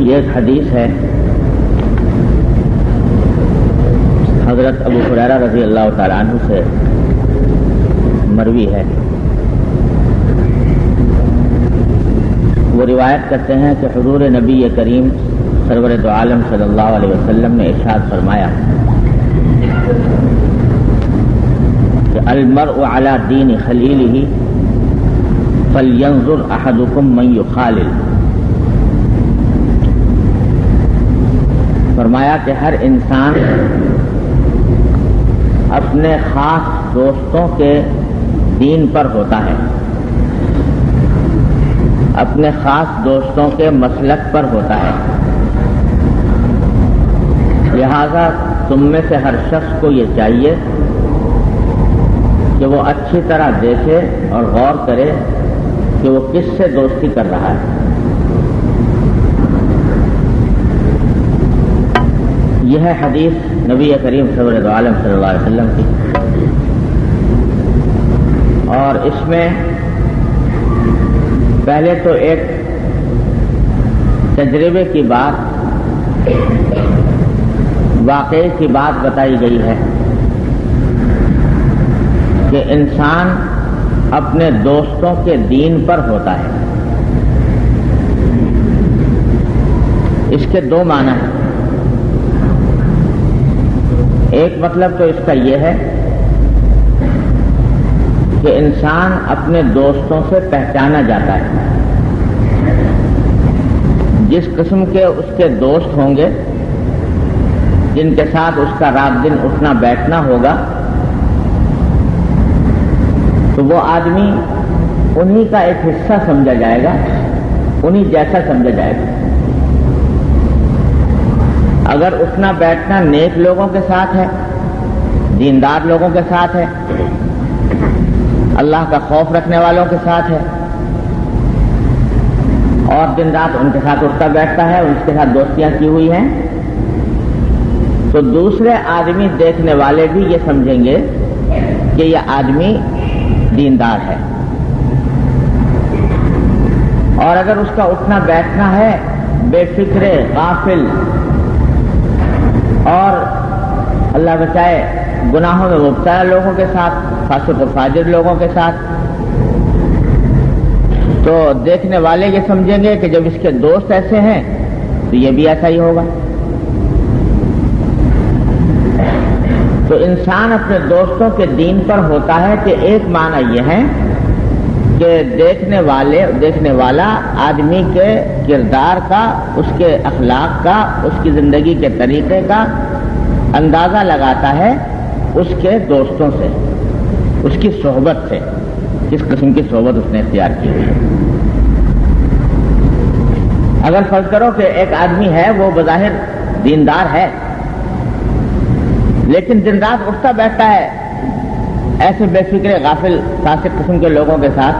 یہ ایک حدیث ہے حضرت ابو ہریرہ رضی اللہ تعالیٰ عنہ سے مروی ہے. وہ روایت کرتے ہیں کہ حضور نبی کریم سرور دو عالم صلی اللہ علیہ وسلم نے ارشاد فرمایا کہ المرء علی دین خلیلہ فلینظر احدکم من یخالل. فرمایا کہ ہر انسان اپنے خاص دوستوں کے دین پر ہوتا ہے، اپنے خاص دوستوں کے مسلک پر ہوتا ہے. لہذا تم میں سے ہر شخص کو یہ چاہیے کہ وہ اچھی طرح دیکھے اور غور کرے کہ وہ کس سے دوستی کر رہا ہے. یہ ہے حدیث نبی کریم سرور دو عالم صلی اللہ علیہ وسلم کی، اور اس میں پہلے تو ایک تجربے کی بات، واقعے کی بات بتائی گئی ہے کہ انسان اپنے دوستوں کے دین پر ہوتا ہے. اس کے دو معنی ہیں. ایک مطلب تو اس کا یہ ہے کہ انسان اپنے دوستوں سے پہچانا جاتا ہے. جس قسم کے اس کے دوست ہوں گے، جن کے ساتھ اس کا رات دن اٹھنا بیٹھنا ہوگا، تو وہ آدمی انہی کا ایک حصہ سمجھا جائے گا، انہی جیسا سمجھا جائے گا. اگر اٹھنا بیٹھنا نیک لوگوں کے ساتھ ہے، دیندار لوگوں کے ساتھ ہے، اللہ کا خوف رکھنے والوں کے ساتھ ہے، اور دن رات ان کے ساتھ اٹھتا بیٹھتا ہے، ان کے ساتھ دوستیاں کی ہوئی ہیں، تو دوسرے آدمی دیکھنے والے بھی یہ سمجھیں گے کہ یہ آدمی دیندار ہے. اور اگر اس کا اٹھنا بیٹھنا ہے بے فکر، غافل اور اللہ بچائے گناہوں میں مبتلا لوگوں کے ساتھ، فاسق و فاجر لوگوں کے ساتھ، تو دیکھنے والے یہ سمجھیں گے کہ جب اس کے دوست ایسے ہیں تو یہ بھی ایسا ہی ہوگا. تو انسان اپنے دوستوں کے دین پر ہوتا ہے کہ ایک معنی یہ ہے کہ دیکھنے والا آدمی کے کردار کا، اس کے اخلاق کا، اس کی زندگی کے طریقے کا اندازہ لگاتا ہے اس کے دوستوں سے، اس کی صحبت سے، کس قسم کی صحبت اس نے اختیار کی ہوئی ہے. اگر فرض کرو کہ ایک آدمی ہے، وہ بظاہر دیندار ہے، لیکن دن رات اٹھتا بیٹھتا ہے ایسے بے فکر، غافل، فاسق قسم کے لوگوں کے ساتھ،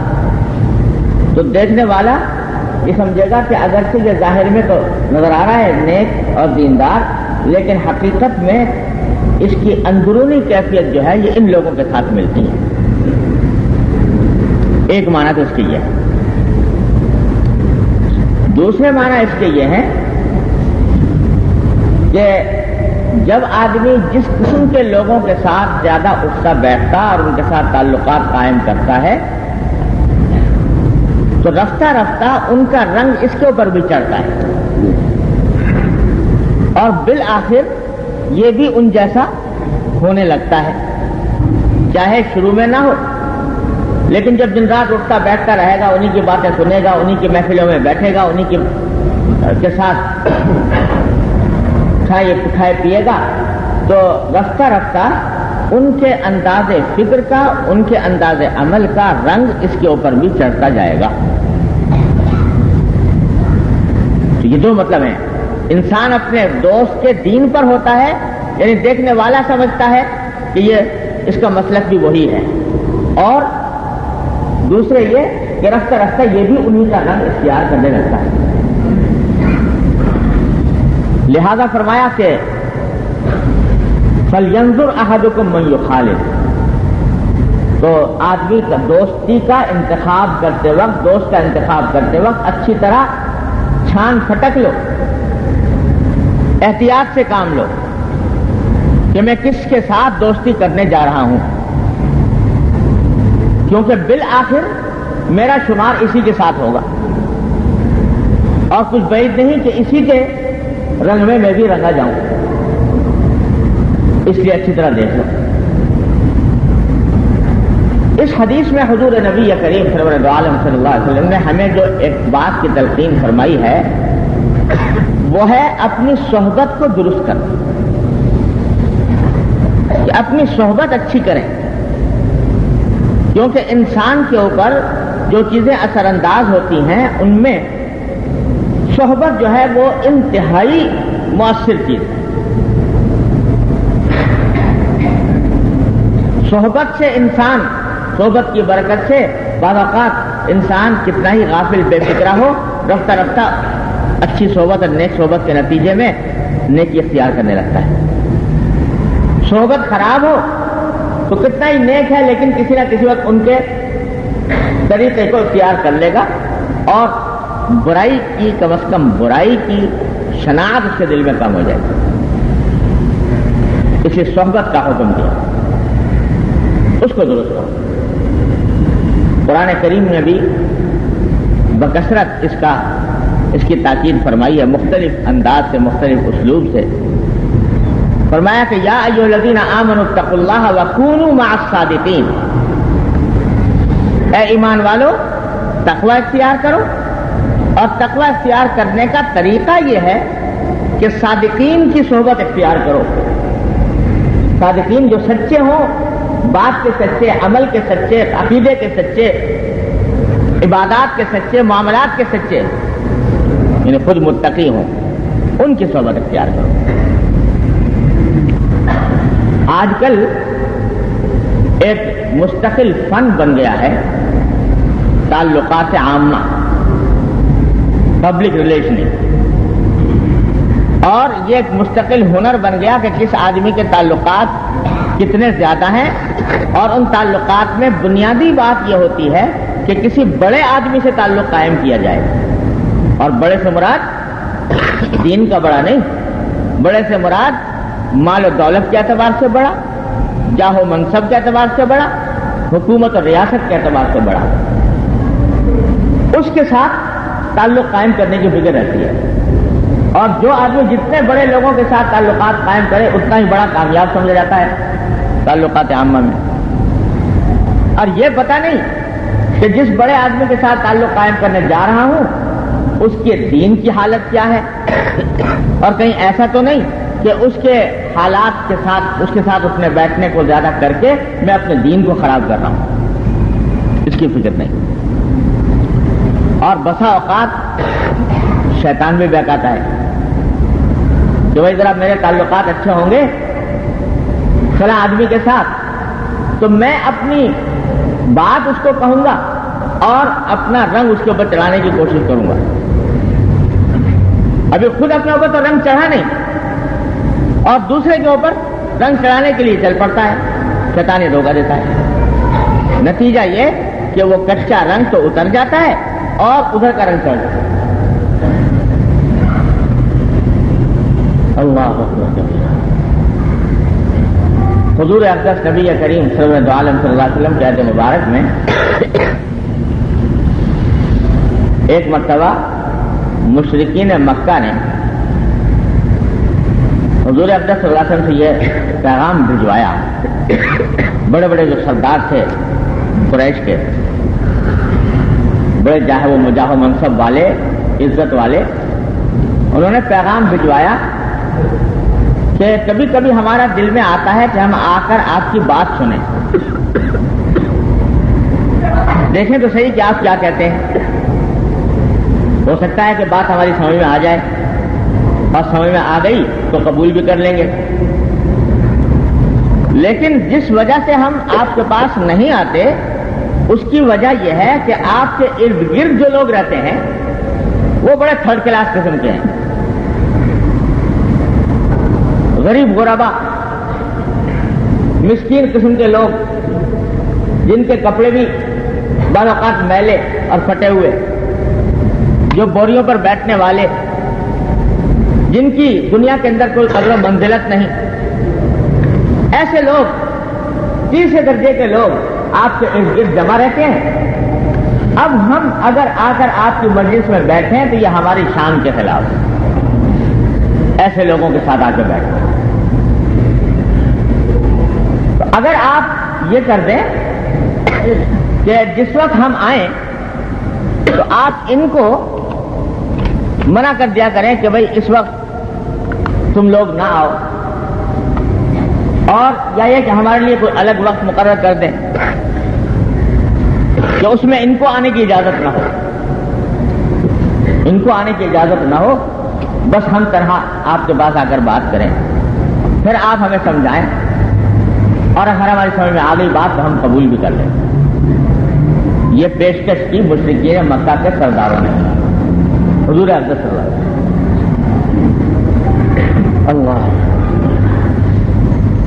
تو دیکھنے والا یہ سمجھے گا کہ اگرچہ یہ ظاہر میں تو نظر آ رہا ہے نیک اور دیندار، لیکن حقیقت میں اس کی اندرونی کیفیت جو ہے یہ ان لوگوں کے ساتھ ملتی ہے. ایک معنی تو اس کے یہ ہے. دوسرے معنی اس کے یہ ہے کہ جب آدمی جس قسم کے لوگوں کے ساتھ زیادہ اٹھتا بیٹھتا اور ان کے ساتھ تعلقات قائم کرتا ہے، تو رفتہ رفتہ ان کا رنگ اس کے اوپر بھی چڑھتا ہے، اور بالآخر یہ بھی ان جیسا ہونے لگتا ہے. چاہے شروع میں نہ ہو، لیکن جب دن رات اٹھتا بیٹھتا رہے گا، انہی کی باتیں سنے گا، انہی کی محفلوں میں بیٹھے گا، انہی کے ساتھ کھائے پیے گا، تو رفتہ رفتہ ان کے انداز فکر کا، ان کے انداز عمل کا رنگ اس کے اوپر بھی چڑھتا جائے گا. تو یہ دو مطلب ہیں. انسان اپنے دوست کے دین پر ہوتا ہے، یعنی دیکھنے والا سمجھتا ہے کہ یہ اس کا مسلک بھی وہی ہے، اور دوسرے یہ کہ رفتہ رفتہ یہ بھی انہی کا رنگ اختیار کرنے لگتا ہے. لہذا فرمایا کہ فَلْيَنْظُرْ أَحَدُكُمْ مَنْ يُخَالِلُ، تو آدمی کا دوستی کا انتخاب کرتے وقت، دوست کا انتخاب کرتے وقت اچھی طرح چھان پھٹک لو احتیاط سے کام لو کہ میں کس کے ساتھ دوستی کرنے جا رہا ہوں، کیونکہ بالآخر میرا شمار اسی کے ساتھ ہوگا اور کچھ بعید نہیں کہ اسی کے رنگ میں بھی رنگا جاؤں، اس لیے اچھی طرح دیکھ لو۔ اس حدیث میں حضور نبی کریم سرور عالم صلی اللہ علیہ وسلم نے ہمیں جو ایک بات کی تلقین فرمائی ہے وہ ہے اپنی صحبت کو درست کرنا، کہ اپنی صحبت اچھی کریں، کیونکہ انسان کے اوپر جو چیزیں اثر انداز ہوتی ہیں ان میں صحبت جو ہے وہ انتہائی مؤثر چیز ہے۔ صحبت سے انسان، صحبت کی برکت سے بعض اوقات انسان کتنا ہی غافل بے فکرہ ہو، رفتہ رفتہ اچھی صحبت اور نیک صحبت کے نتیجے میں نیکی اختیار کرنے لگتا ہے۔ صحبت خراب ہو تو کتنا ہی نیک ہے لیکن کسی نہ کسی وقت ان کے طریقے کو اختیار کر لے گا اور برائی کی، کم از کم برائی کی شناخت اس کے دل میں کم ہو جائے گی۔ اسے صحبت کا حکم دیا، اس کو درست کرو۔ قرآن کریم نے بھی بکثرت اس کی تاکید فرمائی ہے، مختلف انداز سے، مختلف اسلوب سے فرمایا کہ یا ایھا الذین آمنوا اتقوا اللہ وکونوا مع الصادقین، اے ایمان والو تقوی اختیار کرو، اور تقوی اختیار کرنے کا طریقہ یہ ہے کہ صادقین کی صحبت اختیار کرو۔ صادقین جو سچے ہوں، بات کے سچے، عمل کے سچے، عقیدے کے سچے، عبادات کے سچے، معاملات کے سچے، یعنی خود متقی ہوں، ان کی صحبت اختیار کرو۔ آج کل ایک مستقل فن بن گیا ہے تعلقات عامہ، پبلک ریلیشننگ، اور یہ ایک مستقل ہنر بن گیا کہ کس آدمی کے تعلقات کتنے زیادہ ہیں، اور ان تعلقات میں بنیادی بات یہ ہوتی ہے کہ کسی بڑے آدمی سے تعلق قائم کیا جائے، اور بڑے سے مراد دین کا بڑا نہیں، بڑے سے مراد مال و دولت کے اعتبار سے بڑا، جاہ و منصب کے اعتبار سے بڑا، حکومت اور ریاست کے اعتبار سے بڑا، اس کے ساتھ تعلق قائم کرنے کی فکر رہتی ہے۔ اور جو آدمی جتنے بڑے لوگوں کے ساتھ تعلقات قائم کرے اتنا ہی بڑا کامیاب سمجھا جاتا ہے تعلقات عامہ میں، اور یہ پتہ نہیں کہ جس بڑے آدمی کے ساتھ تعلق قائم کرنے جا رہا ہوں اس کے دین کی حالت کیا ہے، اور کہیں ایسا تو نہیں کہ اس کے حالات کے ساتھ، اس کے ساتھ اٹھنے بیٹھنے کو زیادہ کر کے میں اپنے دین کو خراب کر رہا ہوں، اس کی فکر نہیں۔ اور بسا اوقات شیطان بھی بہکاتا ہے کہ بھائی ذرا میرے تعلقات اچھے ہوں گے فلاں آدمی کے ساتھ تو میں اپنی بات اس کو کہوں گا اور اپنا رنگ اس کے اوپر چڑھانے کی کوشش کروں گا۔ ابھی خود اپنے اوپر تو رنگ چڑھا نہیں اور دوسرے کے اوپر رنگ چڑھانے کے لیے چل پڑتا ہے، شیطان دھوکہ دیتا ہے۔ نتیجہ یہ کہ وہ کچا رنگ تو اتر جاتا ہے اور ادھر کا رنگ چڑھ جاتا ہے۔ اللہ اکبر۔ حضور اقدس نبی کریم صلی اللہ علیہ وسلم کے عہد مبارک میں ایک مرتبہ مشرکین مکہ نے حضور اقدس صلی اللہ علیہ وسلم سے یہ پیغام بھجوایا، بڑے بڑے جو سردار تھے قریش کے، بڑے جاہ و منصب والے، عزت والے، انہوں نے پیغام بھجوایا کہ کبھی کبھی ہمارا دل میں آتا ہے کہ ہم آ کر آپ کی بات سنیں، دیکھیں تو صحیح کہ آپ کیا کہتے ہیں، ہو سکتا ہے کہ بات ہماری سمجھ میں آ جائے، اور سمجھ میں آ گئی تو قبول بھی کر لیں گے، لیکن جس وجہ سے ہم آپ کے پاس نہیں آتے اس کی وجہ یہ ہے کہ آپ کے ارد گرد جو لوگ رہتے ہیں وہ بڑے تھرڈ کلاس قسم کے ہیں، غریب غربا، مسکین قسم کے لوگ، جن کے کپڑے بھی بعض اوقات میلے اور پھٹے ہوئے، جو بوریوں پر بیٹھنے والے، جن کی دنیا کے اندر کوئی قدر و منزلت نہیں، ایسے لوگ تیسرے درجے کے لوگ آپ کے ارد گرد جمع رہتے ہیں. اب ہم اگر آ کر آپ کی مجلس میں بیٹھیں تو یہ ہماری شان کے خلاف ہے. ایسے لوگوں کے ساتھ آ کے بیٹھیں. تو اگر آپ یہ کر دیں کہ جس وقت ہم آئیں تو آپ ان کو منع کر دیا کریں کہ بھئی اس وقت تم لوگ نہ آؤ، اور یا یہ کہ ہمارے لیے کوئی الگ وقت مقرر کر دیں کہ اس میں ان کو آنے کی اجازت نہ ہو، ان کو آنے کی اجازت نہ ہو، بس ہم تنہا آپ کے پاس آ کر بات کریں، پھر آپ ہمیں سمجھائیں، اور اگر ہماری سمجھ میں آ گئی بات تو ہم قبول بھی کر لیں. یہ پیشکش کی مشرکین مکہ کے سرداروں نے حضور اقدس صلی اللہ علیہ وسلم. اللہ.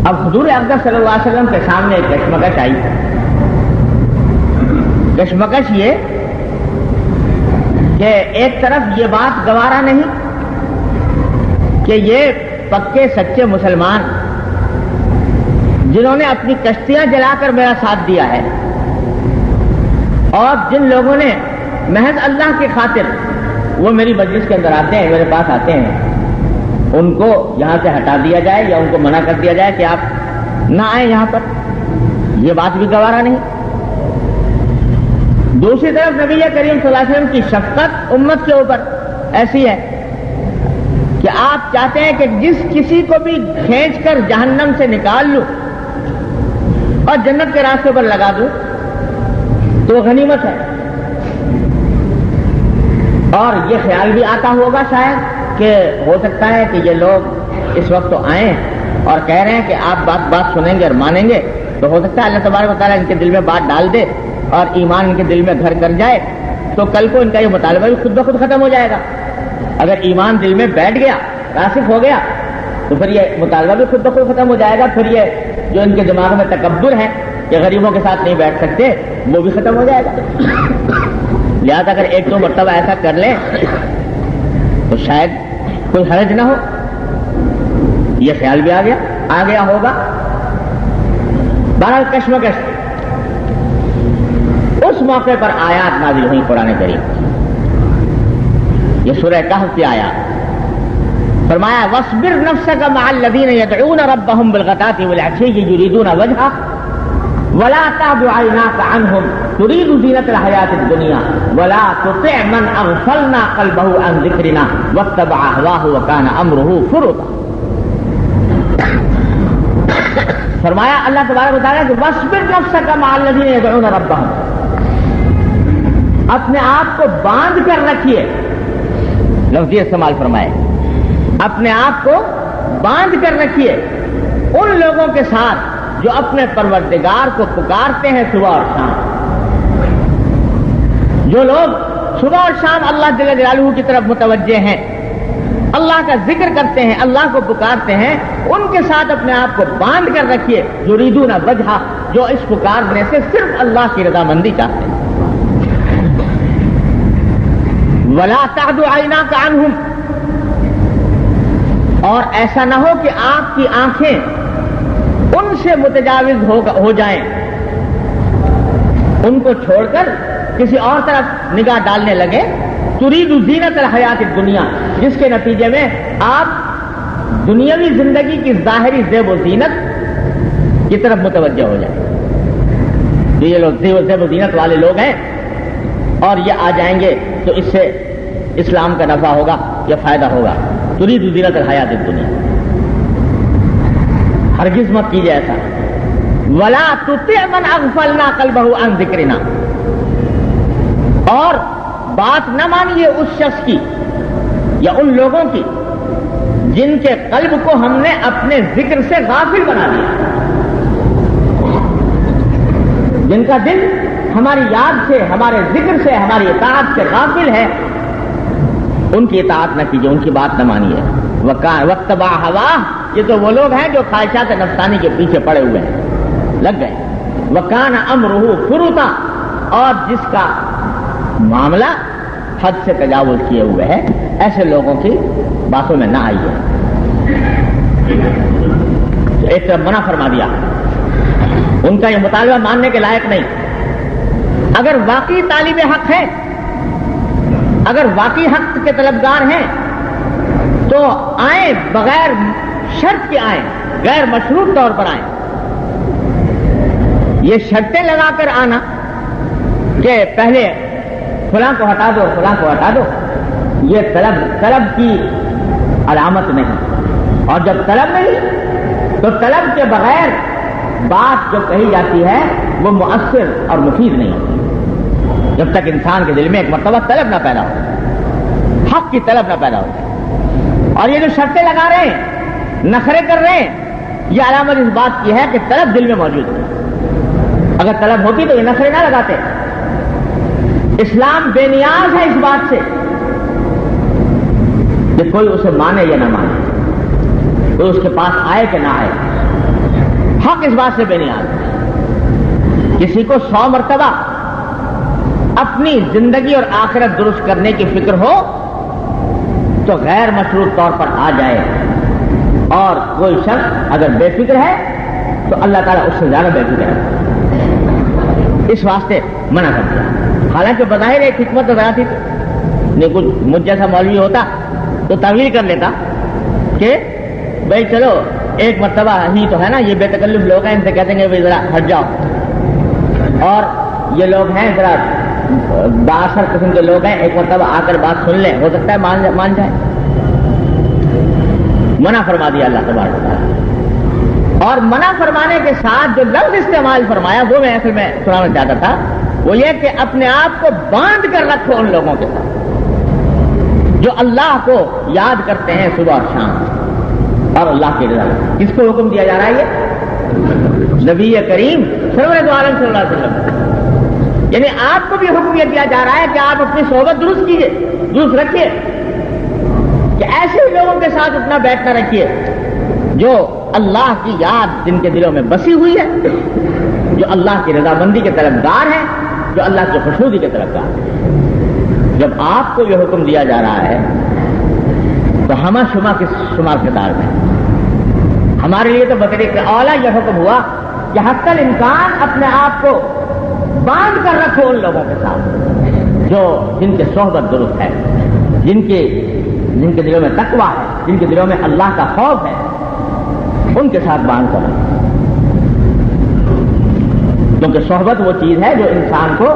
اب حضور اقدس صلی اللہ علیہ وسلم کے سامنے ایک کشمکش آئی. کشمکش یہ کہ ایک طرف یہ بات گوارا نہیں کہ یہ پکے سچے مسلمان جنہوں نے اپنی کشتیاں جلا کر میرا ساتھ دیا ہے، اور جن لوگوں نے محض اللہ کی خاطر وہ میری مجلس کے اندر آتے ہیں، میرے پاس آتے ہیں، ان کو یہاں سے ہٹا دیا جائے یا ان کو منع کر دیا جائے کہ آپ نہ آئیں یہاں پر. یہ بات بھی گوارا نہیں. دوسری طرف نبی کریم صلی اللہ علیہ وسلم کی شفقت امت کے اوپر ایسی ہے کہ آپ چاہتے ہیں کہ جس کسی کو بھی کھینچ کر جہنم سے نکال لوں اور جنت کے راستے پر لگا دوں تو غنیمت ہے. اور یہ خیال بھی آتا ہوگا شاید کہ ہو سکتا ہے کہ یہ لوگ اس وقت تو آئیں اور کہہ رہے ہیں کہ آپ بات سنیں گے اور مانیں گے، تو ہو سکتا ہے اللہ تبارک و تعالیٰ ان کے دل میں بات ڈال دے اور ایمان ان کے دل میں گھر کر جائے، تو کل کو ان کا یہ مطالبہ بھی خود بخود ختم ہو جائے گا. اگر ایمان دل میں بیٹھ گیا، راسخ ہو گیا، تو پھر یہ مطالبہ بھی خود بخود ختم ہو جائے گا. پھر یہ جو ان کے دماغ میں تکبر ہے کہ غریبوں کے ساتھ نہیں بیٹھ سکتے، وہ بھی ختم ہو جائے گا. لہذا اگر ایک دو مرتبہ ایسا کر لیں تو شاید کوئی حرج نہ ہو. یہ خیال بھی آ گیا ہوگا. بہرحال کشمکش. اس موقع پر آیات نازل ہوئی قرآن کریم. یہ سورہ کہف کی آیات. فرمایا وَاصْبِرْ نَفْسَكَ مَعَ الَّذِينَ يَدْعُونَ رَبَّهُمْ بِالْغَدَاةِ وَالْعَشِيِّ يُرِيدُونَ وَجْهَهُ وَلَا تَعْدُ عَيْنَاكَ عَنْهُمْ تُرِيدُ زِينَةَ الْحَيَاةِ الدُّنْيَا وَلَا تُطِعْ مَنْ أَغْفَلْنَا قَلْبَهُ عَنْ ذِكْرِنَا وَاتَّبَعَ هَوَاهُ وَكَانَ أَمْرُهُ فُرُطًا. فرمایا اللہ تبارک و تعالیٰ کہ وَاصْبِرْ نَفْسَكَ مَعَ الَّذِينَ يَدْعُونَ رَبَّهُمْ، اپنے آپ کو باندھ کر رکھیے. لفظ استعمال فرمائے اپنے آپ کو باندھ کر رکھیے ان لوگوں کے ساتھ جو اپنے پروردگار کو پکارتے ہیں صبح اور شام. جو لوگ صبح اور شام اللہ جل جلالہ کی طرف متوجہ ہیں، اللہ کا ذکر کرتے ہیں، اللہ کو پکارتے ہیں، ان کے ساتھ اپنے آپ کو باندھ کر رکھیے. یریدون وجہہ، جو اس پکارنے سے صرف اللہ کی رضامندی چاہتے ہیں. ولا تعد عیناک عنہم، اور ایسا نہ ہو کہ آپ کی آنکھیں ان سے متجاوز ہو جائیں، ان کو چھوڑ کر کسی اور طرف نگاہ ڈالنے لگے. ترید زینت الحیات الدنیا، جس کے نتیجے میں آپ دنیاوی زندگی کی ظاہری زیب و زینت کی طرف متوجہ ہو جائیں. یہ لوگ زیب و زینت والے لوگ ہیں اور یہ آ جائیں گے تو اس سے اسلام کا نفع ہوگا یا فائدہ ہوگا. ترید زینت الحیات الدنیا، ہرگز مت کیجیے ایسا. ولا تطع من اغفلنا قلبه عن ذکرنا، اور بات نہ مانیے اس شخص کی یا ان لوگوں کی جن کے قلب کو ہم نے اپنے ذکر سے غافل بنا دیا، جن کا دل ہماری یاد سے، ہمارے ذکر سے، ہماری اطاعت سے غافل ہے. ان کی اطاعت نہ کیجیے، ان کی بات نہ مانیے. واتبع ہواہ، یہ تو وہ لوگ ہیں جو خواہشات نفسانی کے پیچھے پڑے ہوئے ہیں، لگ گئے. وکان امرہ فرطا، اور جس کا معاملہ حد سے تجاوز کیے ہوئے ہے، ایسے لوگوں کی باتوں میں نہ آئیے. ایک طرف منع فرما دیا, ان کا یہ مطالبہ ماننے کے لائق نہیں. اگر واقعی طالب حق ہے, اگر واقعی حق کے طلبگار ہیں تو آئیں, بغیر شرط کے آئیں, غیر مشروط طور پر آئیں. یہ شرطیں لگا کر آنا کہ پہلے فلاں کو ہٹا دو, فلاں کو ہٹا دو, یہ طلب کی علامت نہیں. اور جب طلب نہیں تو طلب کے بغیر بات جو کہی جاتی ہے وہ مؤثر اور مفید نہیں ہوتی جب تک انسان کے دل میں ایک مرتبہ طلب نہ پیدا ہو, حق کی طلب نہ پیدا ہو. اور یہ جو شرطیں لگا رہے ہیں, نخرے کر رہے ہیں, یہ علامت اس بات کی ہے کہ طلب دل میں موجود ہے. اگر طلب ہوتی تو یہ نخرے نہ لگاتے. اسلام بے نیاز ہے اس بات سے کہ کوئی اسے مانے یا نہ مانے, کوئی اس کے پاس آئے کہ نہ آئے. حق اس بات سے بے نیاز ہے. کسی کو 100 مرتبہ اپنی زندگی اور آخرت درست کرنے کی فکر ہو تو غیر مشروط طور پر آ جائے, اور کوئی شخص اگر بے فکر ہے تو اللہ تعالیٰ اس سے زیادہ بے فکر ہے. اس واسطے منع کر دیا. حالانکہ بظاہر ایک حکمت نظر آتی تھی, نہیں کچھ مجھ جیسا مولوی ہوتا تو تعویل کر لیتا کہ بھائی چلو ایک مرتبہ ہی تو ہے نا, یہ بے تکلف لوگ ہیں, ان سے کہتے ہیں بھائی ذرا ہٹ جاؤ. اور یہ لوگ ہیں ذرا بااثر قسم کے لوگ ہیں, ایک مرتبہ آ کر بات سن لیں, ہو سکتا ہے مان جائے. منع فرما دیا اللہ تبارک و تعالیٰ. اور منع فرمانے کے ساتھ جو لفظ استعمال فرمایا وہ میں اصل میں سنانا چاہتا تھا, وہ یہ کہ اپنے آپ کو باندھ کر رکھو ان لوگوں کے ساتھ جو اللہ کو یاد کرتے ہیں صبح اور شام اور اللہ کی رضا. کس کو حکم دیا جا رہا ہے؟ یہ نبی کریم سرور عالم صلی اللہ علیہ وسلم. یعنی آپ کو بھی حکم یہ دیا جا رہا ہے کہ آپ اپنی صحبت درست کیجئے, درست رکھیے, کہ ایسے لوگوں کے ساتھ اٹھنا بیٹھنا رکھیے جو اللہ کی یاد جن کے دلوں میں بسی ہوئی ہے, جو اللہ کی رضامندی کے طلبگار ہیں, جو اللہ کی خوشنودی کے طلبگار ہیں. جب آپ کو یہ حکم دیا جا رہا ہے تو ہمہ شمہ کس شمار کردار میں ہمارے لیے تو بطریق اولا یہ حکم ہوا کہ حتی الامکان اپنے آپ کو باندھ کر رکھو ان لوگوں کے ساتھ جو جن کے صحبت درست ہے, جن کے دلوں میں تقویٰ ہے, جن کے دلوں میں اللہ کا خوف ہے, ان کے ساتھ باندھ کر رکھو. کیونکہ صحبت وہ چیز ہے جو انسان کو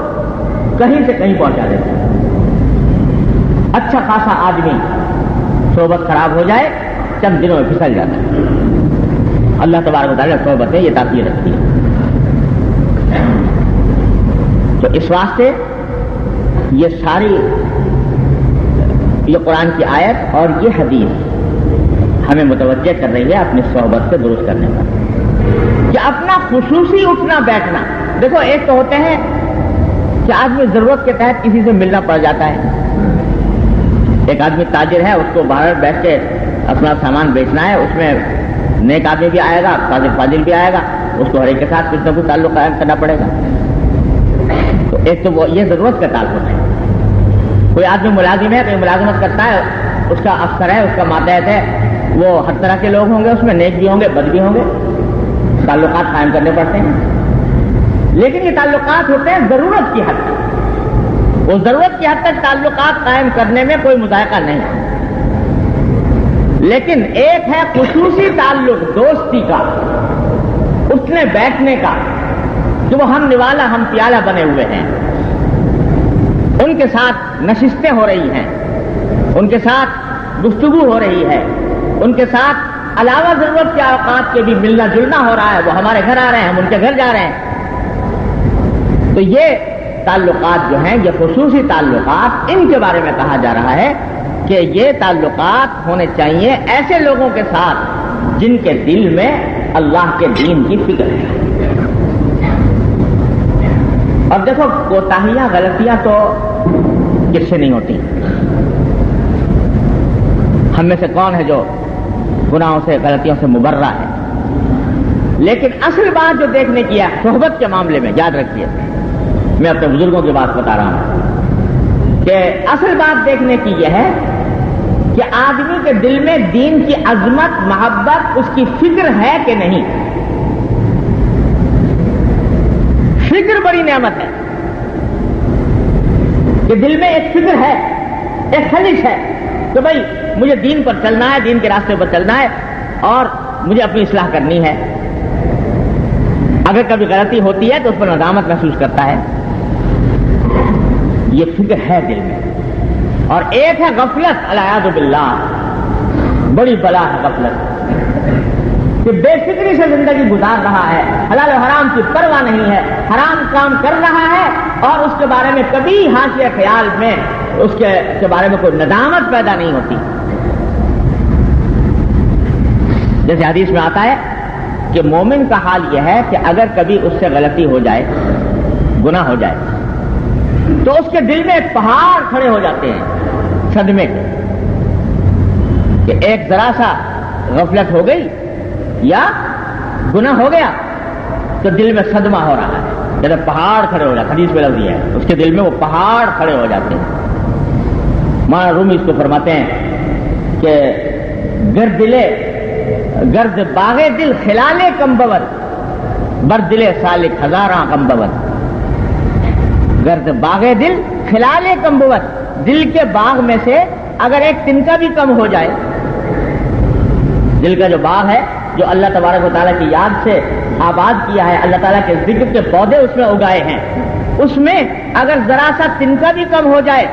کہیں سے کہیں پہنچا دیتی ہے. اچھا خاصا آدمی صحبت خراب ہو جائے چند دنوں میں پھسل جاتا ہے. اللہ تبارک و تعالیٰ صحبت ہے یہ تاثیر رکھتی ہے. تو اس واسطے یہ ساری یہ قرآن کی آیت اور یہ حدیث ہمیں متوجہ کر رہی ہے اپنی صحبت سے درست کرنے پر, کہ اپنا خصوصی اٹھنا بیٹھنا. دیکھو ایک تو ہوتے ہیں کہ آدمی ضرورت کے تحت کسی سے ملنا پڑ جاتا ہے. ایک آدمی تاجر ہے, اس کو باہر بیٹھ کے اپنا سامان بیچنا ہے, اس میں نیک آدمی بھی آئے گا, صادق فاضل بھی آئے گا, اس کو ہر ایک کے ساتھ کچھ نہ کچھ تعلق قائم کرنا پڑے گا. تو ایک تو یہ ضرورت کا تعلق ہے. کوئی آدمی ملازم ہے, کوئی ملازمت کرتا ہے, اس کا افسر ہے, اس کا ماتحت ہے, وہ ہر طرح کے لوگ ہوں گے, اس میں نیک بھی ہوں گے, بد بھی ہوں گے, تعلقات قائم کرنے پڑتے ہیں. لیکن یہ تعلقات ہوتے ہیں ضرورت کی حد تک. وہ ضرورت کی حد تک تعلقات قائم کرنے میں کوئی مذائقہ نہیں ہے. لیکن ایک ہے خصوصی تعلق دوستی کا, اٹھنے بیٹھنے کا, جو وہ ہم نوالا ہم پیالہ بنے ہوئے ہیں, ان کے ساتھ نشستیں ہو رہی ہیں, ان کے ساتھ گفتگو ہو رہی ہے, ان کے ساتھ علاوہ ضرورت کے اوقات کے بھی ملنا جلنا ہو رہا ہے. وہ ہمارے گھر آ رہے ہیں, ہم ان کے گھر جا رہے ہیں. تو یہ تعلقات جو ہیں یہ خصوصی تعلقات, ان کے بارے میں کہا جا رہا ہے کہ یہ تعلقات ہونے چاہیے ایسے لوگوں کے ساتھ جن کے دل میں اللہ کے دین کی فکر ہے. اور دیکھو کوتاہیاں غلطیاں تو کس سے نہیں ہوتی. ہم میں سے کون ہے جو گناہوں سے غلطیوں سے مبرہ ہے؟ لیکن اصل بات جو دیکھنے کی ہے صحبت کے معاملے میں, یاد رکھیے, میں اپنے بزرگوں کی بات بتا رہا ہوں کہ اصل بات دیکھنے کی یہ ہے کہ آدمی کے دل میں دین کی عظمت، محبت، اس کی فکر ہے کہ نہیں. فکر بڑی نعمت ہے کہ دل میں ایک فکر ہے، ایک خلش ہے کہ بھائی مجھے دین پر چلنا ہے، دین کے راستے پر چلنا ہے اور مجھے اپنی اصلاح کرنی ہے. اگر کبھی غلطی ہوتی ہے تو اس پر ندامت محسوس کرتا ہے. یہ فکر ہے دل میں. اور ایک ہے غفلت، العیاذ باللہ، بڑی بلا ہے غفلت، کہ بے فکری سے زندگی گزار رہا ہے، حلال و حرام کی پرواہ نہیں ہے، حرام کام کر رہا ہے اور اس کے بارے میں کبھی حاشیہ خیال میں اس کے بارے میں کوئی ندامت پیدا نہیں ہوتی. جیسے حدیث میں آتا ہے کہ مومن کا حال یہ ہے کہ اگر کبھی اس سے غلطی ہو جائے، گناہ ہو جائے، تو اس کے دل میں پہاڑ کھڑے ہو جاتے ہیں صدمے کے، کہ ایک ذرا سا غفلت ہو گئی یا گناہ ہو گیا تو دل میں صدمہ ہو رہا ہے، جب پہاڑ کھڑے ہو جاتے. حدیث میں لفظ یہ ہے اس کے دل میں وہ پہاڑ کھڑے ہو جاتے ہیں. مولانا رومی اس کو فرماتے ہیں کہ گرد باغے دل خلالے کمبوت، بر دلے سالک ہزاراں کمبوت. گرد باغے دل خلالے کمبوت، دل کے باغ میں سے اگر ایک تنکا بھی کم ہو جائے، دل کا جو باغ ہے جو اللہ تبارک و تعالیٰ کی یاد سے آباد کیا ہے، اللہ تعالیٰ کے ذکر کے پودے اس میں اگائے ہیں، اس میں اگر ذرا سا تنکا بھی کم ہو جائے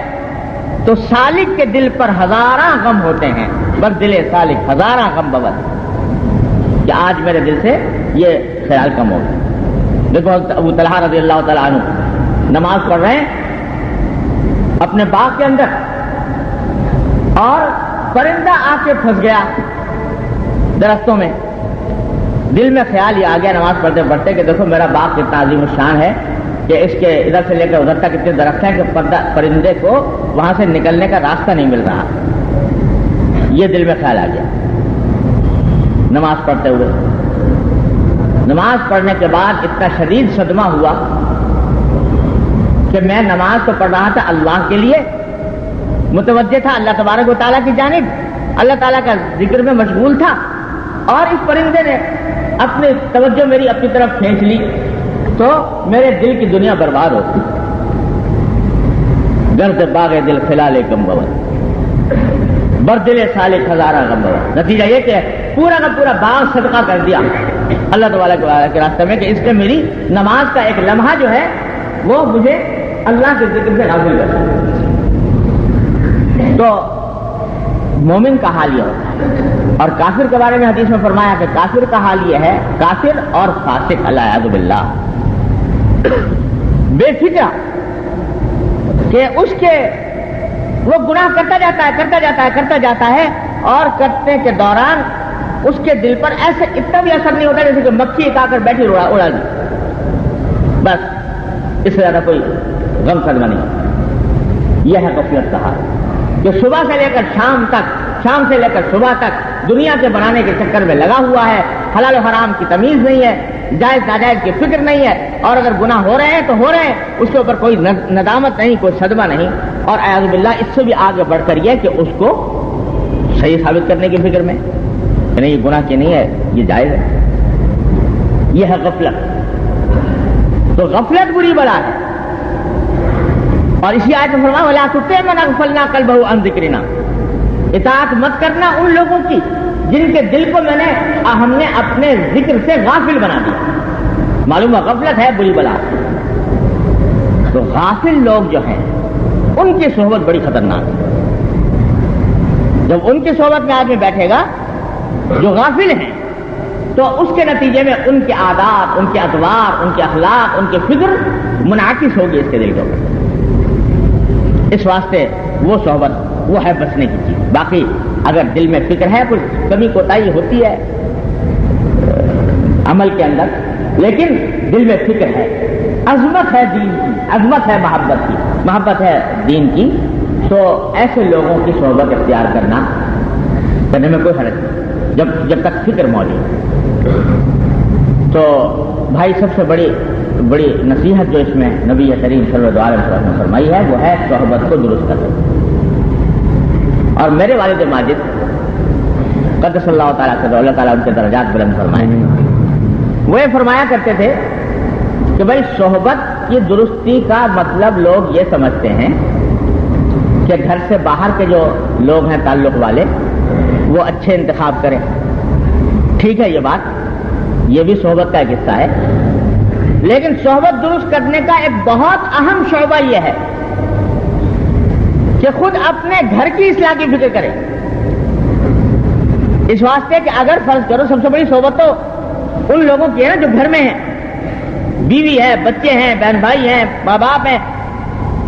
تو سالک کے دل پر ہزاراں غم ہوتے ہیں. بس دل سالک ہزاراں غم بوت، کہ آج میرے دل سے یہ خیال کم ہو گیا. دیکھو ابو طلحہ رضی اللہ تعالیٰ عنہ نماز پڑھ رہے ہیں اپنے باغ کے اندر اور پرندہ آ کے پھنس گیا درختوں میں. دل میں خیال یہ آ گیا نماز پڑھتے پڑھتے کہ دیکھو میرا باغ کتنا عظیم الشان ہے کہ اس کے ادھر سے لے کر ادھر تک اتنے درخت ہیں کہ پرندے کو وہاں سے نکلنے کا راستہ نہیں مل رہا. یہ دل میں خیال آ گیا نماز پڑھتے ہوئے. نماز پڑھنے کے بعد اتنا شدید صدمہ ہوا کہ میں نماز تو پڑھ رہا تھا اللہ کے لیے، متوجہ تھا اللہ تبارک و تعالیٰ کی جانب، اللہ تعالیٰ کا ذکر میں مشغول تھا، اور اس پرندے نے اپنی توجہ میری اپنی طرف کھینچ لی تو میرے دل کی دنیا برباد ہوتی. گرد باغ دل خلال کم بوت، بردل سالک ہزارہ غم بوت. نتیجہ یہ کہ پورا کا پورا باغ صدقہ کر دیا اللہ تعالیٰ کے راستے میں، کہ اس نے میری نماز کا ایک لمحہ جو ہے وہ مجھے اللہ کے ذکر سے غافل کر دیا. تو مومن کا حال یہ ہوتا ہے. اور کافر کے بارے میں حدیث میں فرمایا کہ کافر کا حال یہ ہے، کافر اور فاسق العیاذ باللہ، بے فکر کہ اس کے وہ گناہ کرتا جاتا ہے اور کرنے کے دوران اس کے دل پر ایسے اتنا بھی اثر نہیں ہوتا جیسے کہ مکھی ایک آ کر بیٹھی اڑا دی، بس اس سے زیادہ کوئی غم صدمہ نہیں. یہ ہے غفلت کا حال کہ صبح سے لے کر شام تک، شام سے لے کر صبح تک دنیا کے بنانے کے چکر میں لگا ہوا ہے. حلال و حرام کی تمیز نہیں ہے، جائز ناجائز کی فکر نہیں ہے، اور اگر گناہ ہو رہے ہیں تو ہو رہے ہیں، اس کے اوپر کوئی ندامت نہیں، کوئی صدمہ نہیں. اور اعوذ باللہ اس سے بھی آگے بڑھ کر یہ کہ اس کو صحیح ثابت کرنے کی فکر میں کہ نہیں یہ گناہ کی نہیں ہے، یہ جائز ہے. یہ ہے غفلت. تو غفلت بری بلا ہے. اور اسی آیت میں فرمایا وَلَا تُطِعْ مَنْ أَغْفَلْنَا قَلْبَهُ عَنْ ذِكْرِنَا، اطاعت مت کرنا ان لوگوں کی جن کے دل کو ہم نے اپنے ذکر سے غافل بنا دیا. معلوم ہے غفلت ہے بری بلا. تو غافل لوگ جو ہیں ان کی صحبت بڑی خطرناک ہے. جب ان کی صحبت میں آدمی بیٹھے گا جو غافل ہیں تو اس کے نتیجے میں ان کے عادات، ان کے اطوار، ان کے اخلاق، ان کی فکر منعکس ہوگی اس کے دل کے اوپر. اس واسطے وہ صحبت وہ ہے بچنے کی چیز. باقی اگر دل میں فکر ہے، کچھ کمی کوتاہی ہوتی ہے عمل کے اندر، لیکن دل میں فکر ہے، عظمت ہے دین کی، عظمت ہے محبت کی، محبت ہے دین کی، تو ایسے لوگوں کی صحبت اختیار کرنے میں کوئی حرج نہیں جب تک فکر موجود. تو بھائی سب سے بڑی نصیحت جو اس میں نبی کریم صلی اللہ علیہ وسلم نے فرمائی ہے وہ ہے صحبت کو درست کرو. اور میرے والد ماجد قدس اللہ تعالیٰ سے اللہ تعالیٰ ان کے درجات بلند فرمائے، وہ یہ فرمایا کرتے تھے کہ بھائی صحبت کی درستی کا مطلب لوگ یہ سمجھتے ہیں کہ گھر سے باہر کے جو لوگ ہیں تعلق والے وہ اچھے انتخاب کریں. ٹھیک ہے یہ بات، یہ بھی صحبت کا ایک حصہ ہے، لیکن صحبت درست کرنے کا ایک بہت اہم شعبہ یہ ہے کہ خود اپنے گھر کی اصلاح کی فکر کرے. اس واسطے کہ اگر فرض کرو سب سے بڑی صحبت تو ان لوگوں کی ہے نا جو گھر میں ہیں، بیوی ہے، بچے ہیں، بہن بھائی ہیں، ماں باپ ہیں،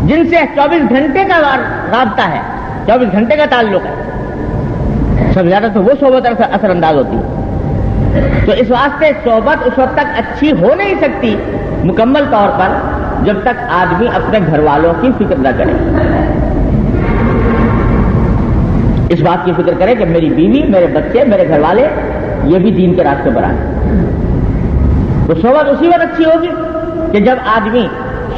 جن سے 24 گھنٹے کا رابطہ ہے، 24 گھنٹے کا تعلق ہے. سب زیادہ تو وہ صحبت اثر انداز ہوتی ہے. تو اس واسطے صحبت اس وقت تک اچھی ہو نہیں سکتی مکمل طور پر جب تک آدمی اپنے گھر والوں کی فکر نہ کرے. اس بات کی فکر کرے کہ میری بیوی، میرے بچے، میرے گھر والے یہ بھی دین کے راستے پر آئے. تو صحبت اسی وقت اچھی ہوگی کہ جب آدمی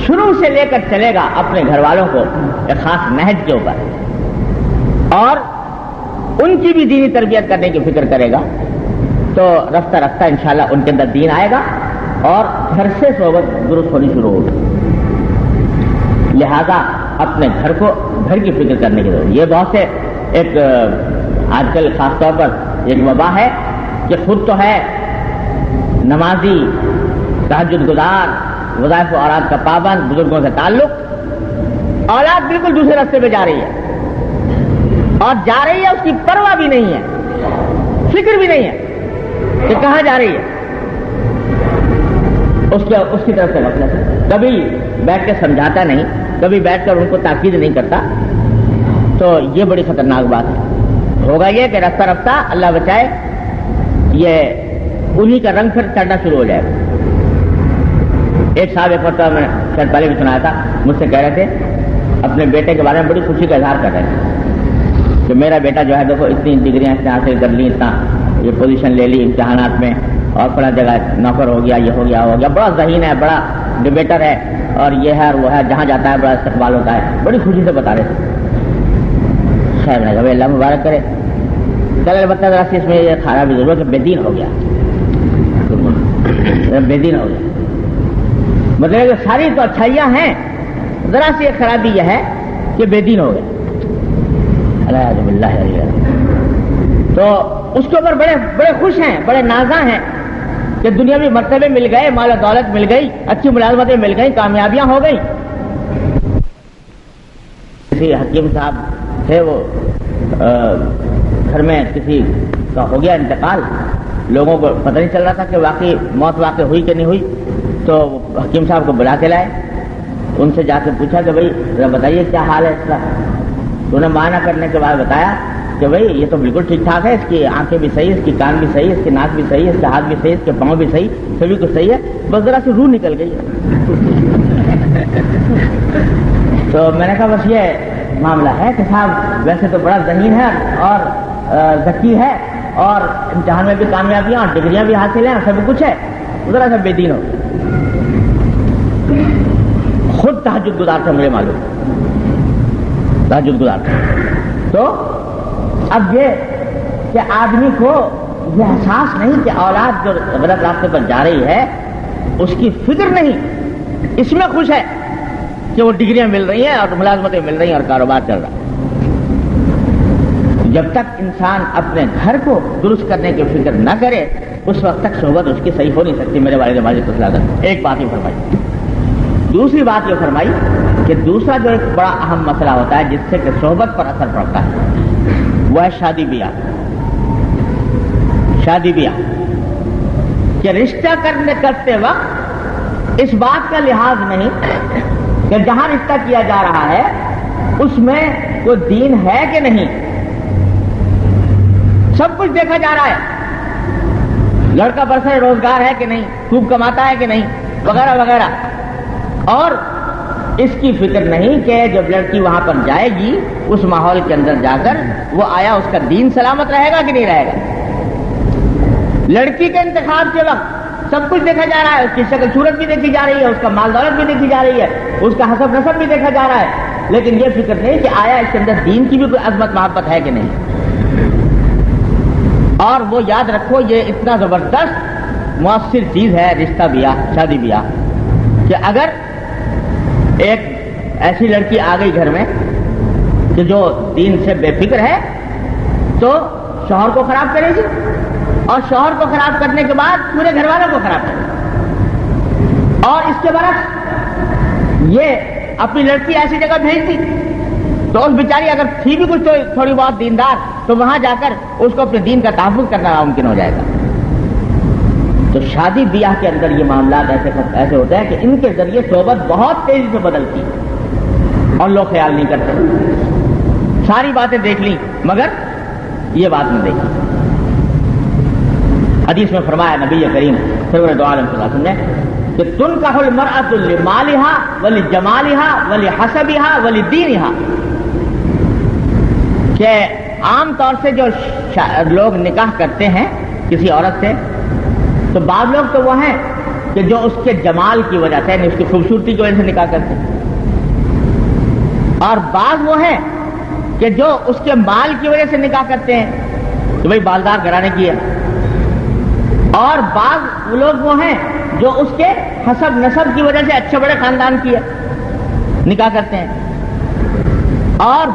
شروع سے لے کر چلے گا اپنے گھر والوں کو ایک خاص نہج کے اوپر اور ان کی بھی دینی تربیت کرنے کی فکر کرے گا، تو رفتہ رفتہ انشاءاللہ ان کے اندر دین آئے گا اور گھر سے صحبت درست ہونی شروع ہوگی. لہذا اپنے گھر کو گھر کی فکر کرنے کی ضرورت. یہ بہت سے ایک آج کل خاص طور پر ایک وبا ہے کہ خود تو ہے نمازی، تہجد گزار، وظائف و اوراد کا پابند، بزرگوں سے تعلق، اولاد بالکل دوسرے راستے پہ جا رہی ہے اور جا رہی ہے اس کی پرواہ بھی نہیں ہے، فکر بھی نہیں ہے کہ کہاں جا رہی ہے. اس کی طرف سے غفلت ہے. کبھی بیٹھ کے سمجھاتا نہیں، کبھی بیٹھ کر ان کو تاکید نہیں کرتا. تو یہ بڑی خطرناک بات ہے. ہوگا یہ کہ رفتہ رفتہ اللہ بچائے یہ انہی کا رنگ پھر چڑھنا شروع ہو جائے گا. ایک صاحب ایک مرتبہ میں شاید پہلے بھی سنایا تھا، مجھ سے کہہ رہے تھے اپنے بیٹے کے بارے میں بڑی خوشی کا اظہار کر رہے تھے کہ میرا بیٹا جو ہے دیکھو اتنی ڈگریاں اس نے حاصل کر لی، اتنا یہ پوزیشن لے لی امتحانات میں اور بڑا جگہ نوکر ہو گیا، یہ ہو گیا وہ ہو گیا، بڑا ذہین ہے، بڑا ڈبیٹر ہے اور یہ ہے اور وہ ہے، جہاں جاتا ہے بڑا استقبال ہوتا ہے. بڑی خوشی سے بتا رہے تھے. خیر نے کہا اللہ مبارک کرے. چل البتہ ذرا سی اس میں یہ کھانا بھی ضرور کہ بے دین ہو گیا، بے دین ہو گیا. مطلب کہ ساری تو اچھائیاں ہیں، ذرا سی ایک خرابی یہ ہے کہ بے دین ہو گیا. الحمد للہ. تو اس کے اوپر بڑے خوش ہیں، بڑے نازاں ہیں کہ دنیاوی مرتبے مل گئے، مال و دولت مل گئی، اچھی ملازمتیں مل گئیں، کامیابیاں ہو گئیں. کسی حکیم صاحب تھے، وہ گھر میں کسی کا ہو گیا انتقال، لوگوں کو پتہ نہیں چل رہا تھا کہ واقعی موت واقع ہوئی کہ نہیں ہوئی. تو حکیم صاحب کو بلا کے لائے، ان سے جا کے پوچھا کہ بھائی ذرا بتائیے کیا حال ہے اس کا. تو انہیں معائنہ کرنے کے بعد بتایا کہ بھائی یہ تو بالکل ٹھیک ٹھاک ہے، اس کی آنکھیں بھی صحیح، اس کی کان بھی صحیح، اس کی ناک بھی صحیح، اس کے ہاتھ بھی صحیح، اس کے پاؤں بھی صحیح، سبھی کچھ صحیح ہے، بس ذرا سی روح نکل گئی. تو میں نے کہا بس یہ معاملہ ہے کہ صاحب ویسے تو بڑا ذہین ہے اور ذکی ہے اور امتحان میں بھی کامیابیاں اور ڈگریاں بھی حاصل ہیں اور سب کچھ ہے، ذرا سا بے دین ہو. خود تہجد گزار تھا، مجھے معلوم تہجد گزار تھا. تو اب یہ کہ آدمی کو یہ احساس نہیں کہ اولاد جو غلط راستے پر جا رہی ہے اس کی فکر نہیں، اس میں خوش ہے کہ وہ ڈگریاں مل رہی ہیں اور ملازمتیں مل رہی ہیں اور کاروبار چل رہا ہے. جب تک انسان اپنے گھر کو درست کرنے کی فکر نہ کرے اس وقت تک صحبت اس کی صحیح ہو نہیں سکتی. میرے والد ماجد کو سلا کر ایک بات یہ فرمائی. دوسری بات یہ فرمائی کہ دوسرا جو ایک بڑا اہم مسئلہ ہوتا ہے جس سے کہ صحبت پر اثر پڑتا ہے وہ ہے شادی بیاہ. شادی بیاہ کہ رشتہ کرتے وقت اس بات کا لحاظ نہیں کہ جہاں رشتہ کیا جا رہا ہے اس میں کوئی دین ہے کہ نہیں. سب کچھ دیکھا جا رہا ہے، لڑکا برسر روزگار ہے کہ نہیں، خوب کماتا ہے کہ نہیں، وغیرہ وغیرہ. اور اس کی فکر نہیں کہ جب لڑکی وہاں پر جائے گی اس ماحول کے اندر جا کر وہ آیا اس کا دین سلامت رہے گا کہ نہیں رہے گا. لڑکی کے انتخاب کے وقت سب کچھ دیکھا جا رہا ہے، اس کی شکل صورت بھی دیکھی جا رہی ہے، اس کا مال دولت بھی دیکھی جا رہی ہے، اس کا حسب نسب بھی دیکھا جا رہا ہے. لیکن یہ فکر نہیں کہ آیا اس کے اندر دین کی بھی کوئی عظمت محبت ہے کہ نہیں. اور وہ یاد رکھو یہ اتنا زبردست مؤثر چیز ہے رشتہ بیاہ، شادی بیاہ، کہ اگر ایک ایسی لڑکی آ گئی گھر میں کہ جو دین سے بے فکر ہے تو شوہر کو خراب کرے گی، اور شوہر کو خراب کرنے کے بعد پورے گھر والوں کو خراب کرے گی. اور اس کے برعکس یہ اپنی لڑکی ایسی جگہ بھیج دی تو اس بیچاری اگر تھی بھی کچھ تھوڑی بہت دیندار تو وہاں جا کر اس کو اپنے دین کا تحفظ کرنا ناممکن ہو جائے گا. تو شادی بیاہ کے اندر یہ معاملات ایسے ہوتے ہیں کہ ان کے ذریعے صحبت بہت تیزی سے بدلتی اور لوگ خیال نہیں کرتے. ساری باتیں دیکھ لی مگر یہ بات نہیں دیکھی. حدیث میں فرمایا نبی کریم سرور دو عالم صلی اللہ علیہ وسلم نے کہ تنکح المرأۃ لمالها ولجمالها ولحسبها ولدینها، کہ عام طور سے جو لوگ نکاح کرتے ہیں کسی عورت سے تو بعض لوگ تو وہ ہیں کہ جو اس کے جمال کی وجہ سے، یعنی اس کی خوبصورتی کی وجہ سے نکاح کرتے ہیں، اور بعض وہ ہیں کہ جو اس کے مال کی وجہ سے نکاح کرتے ہیں کہ بھئی بالدار گھرانے کی ہے، اور بعض لوگ وہ ہیں جو اس کے حسب نسب کی وجہ سے اچھے بڑے خاندان کی ہے نکاح کرتے ہیں، اور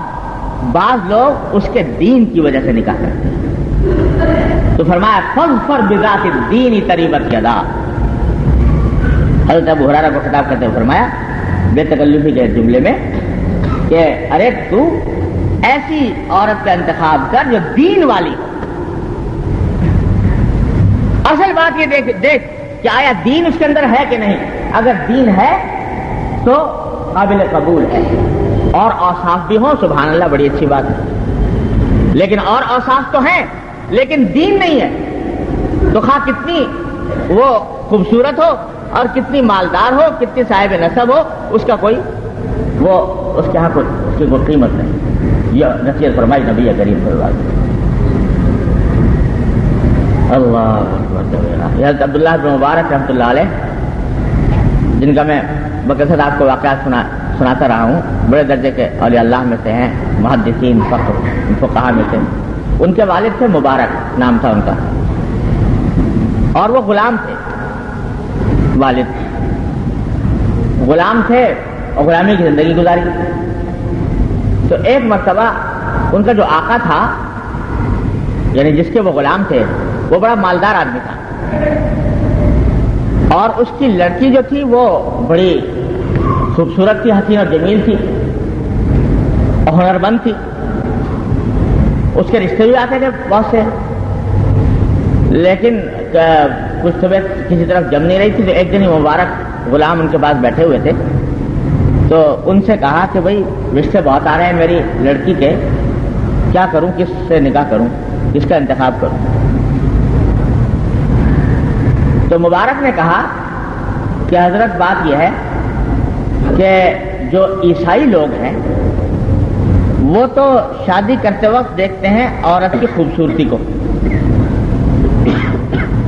بعض لوگ اس کے دین کی وجہ سے نکاح کرتے ہیں. تو فرمایا فاظفر بذات الدین تریبت یدا. حضرت ابو ہریرہ کو خطاب کرتے ہوئے فرمایا بے تکلفی کے جملے میں کہ ارے تو ایسی عورت کا انتخاب کر جو دین والی ہو. اصل بات یہ دیکھ کہ آیا دین اس کے اندر ہے کہ نہیں. اگر دین ہے تو قابل قبول ہے، اور اوصاف بھی ہوں سبحان اللہ بڑی اچھی بات ہے، لیکن اور اوصاف تو ہیں لیکن دین نہیں ہے تو خواہ کتنی وہ خوبصورت ہو اور کتنی مالدار ہو، کتنی صاحب نسب ہو، اس کا کوئی وہ اس کے ہاں اس کی کوئی قیمت نہیں. یہ نصیحت فرمائی نبی کریم صلی اللہ علیہ وسلم. اللہ حضرت عبداللہ بن مبارک رحمۃ اللہ علیہ، جن کا میں بکثرت آپ کو واقعات سناتا رہا ہوں، بڑے درجے کے اولیاء اللہ میں سے ہیں، محدثین فقہاء میں سے. ان کے والد تھے مبارک نام تھا ان کا، اور وہ غلام تھے. والد غلام تھے اور غلامی کی زندگی گزاری. تو ایک مرتبہ ان کا جو آقا تھا، یعنی جس کے وہ غلام تھے، وہ بڑا مالدار آدمی تھا، اور اس کی لڑکی جو تھی وہ بڑی خوبصورت تھی، حسین اور جمیل تھی اور ہنرمند تھی. اس کے رشتے بھی آتے تھے بہت سے، لیکن کچھ طبیعت کسی طرف جم نہیں رہی تھی. تو ایک دن ہی مبارک غلام ان کے پاس بیٹھے ہوئے تھے، تو ان سے کہا کہ بھئی رشتے بہت آ رہے ہیں میری لڑکی کے، کیا کروں، کس سے نکاح کروں، کس کا انتخاب کروں. تو مبارک نے کہا کہ حضرت بات یہ ہے کہ جو عیسائی لوگ ہیں وہ تو شادی کرتے وقت دیکھتے ہیں عورت کی خوبصورتی کو.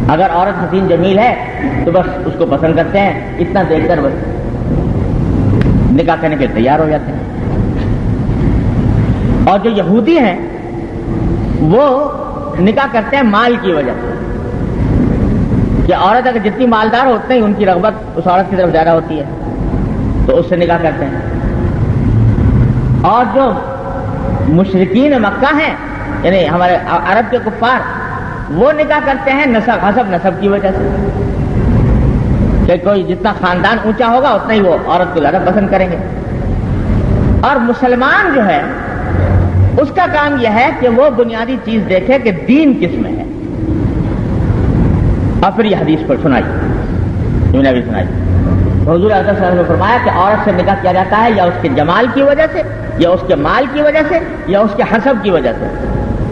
اگر عورت حسین جمیل ہے تو بس اس کو پسند کرتے ہیں، اتنا دیکھ کر بس نکاح کرنے کے تیار ہو جاتے ہیں. اور جو یہودی ہیں وہ نکاح کرتے ہیں مال کی وجہ سے، کہ عورت اگر جتنی مالدار ہوتے ہیں ان کی رغبت اس عورت کی طرف زیادہ ہوتی ہے، تو اس سے نکاح کرتے ہیں. اور جو مشرکین مکہ ہیں، یعنی ہمارے عرب کے کفار، وہ نکاح کرتے ہیں حسب نسب کی وجہ سے، کہ کوئی جتنا خاندان اونچا ہوگا اتنا ہی وہ عورت کو زیادہ پسند کریں گے. اور مسلمان جو ہے اس کا کام یہ ہے کہ وہ بنیادی چیز دیکھے کہ دین کس میں ہے. اور پھر یہ حدیث پر سنائی، بھی سنائی. حضور اکرم صلی اللہ علیہ وسلم نے فرمایا کہ عورت سے نکاح کیا جاتا ہے یا اس کے جمال کی وجہ سے، یا اس کے مال کی وجہ سے، یا اس کے حسب کی وجہ سے.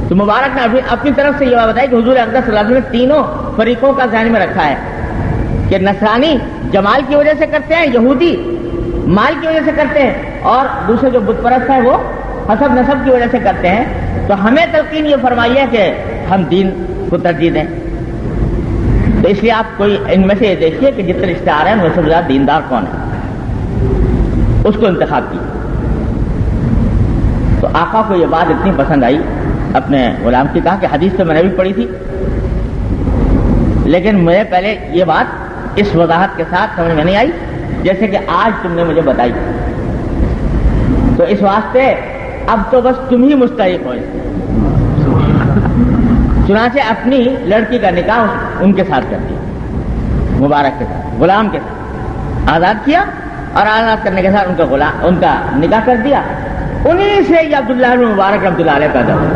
تو مبارک نے اپنی طرف سے یہ بات بتائی کہ حضور اکرم صلی اللہ علیہ وسلم نے تینوں فریقوں کا ذہن میں رکھا ہے کہ نصرانی جمال کی وجہ سے کرتے ہیں، یہودی مال کی وجہ سے کرتے ہیں، اور دوسرے جو بت پرست ہیں وہ حسب نسب کی وجہ سے کرتے ہیں. تو ہمیں تلقین یہ فرمائی ہے کہ ہم دین کو ترجیح دیں. تو اس لیے آپ کوئی ان میں سے یہ دیکھیے کہ جتنے رشتے آ رہے ہیں ان میں سے زیادہ دیندار کون ہے، اس کو انتخاب کیجیے. تو آقا کو یہ بات اتنی پسند آئی اپنے غلام کی، کہا کہ حدیث تو میں نے بھی پڑھی تھی لیکن مجھے پہلے یہ بات اس وضاحت کے ساتھ سمجھ میں نہیں آئی جیسے کہ آج تم نے مجھے بتائی، تو اس واسطے اب تو بس تم ہی مستحق ہو۔ چنانچہ اپنی لڑکی کا نکاح ان کے ساتھ کر دیا، مبارک کے ساتھ، غلام کے ساتھ آزاد کیا، اور آزاد کرنے کے ساتھ ان کا نکاح کر دیا۔ انہی سے یہ عبداللہ بن مبارک رحمۃ اللہ علیہ پیدا ہوا،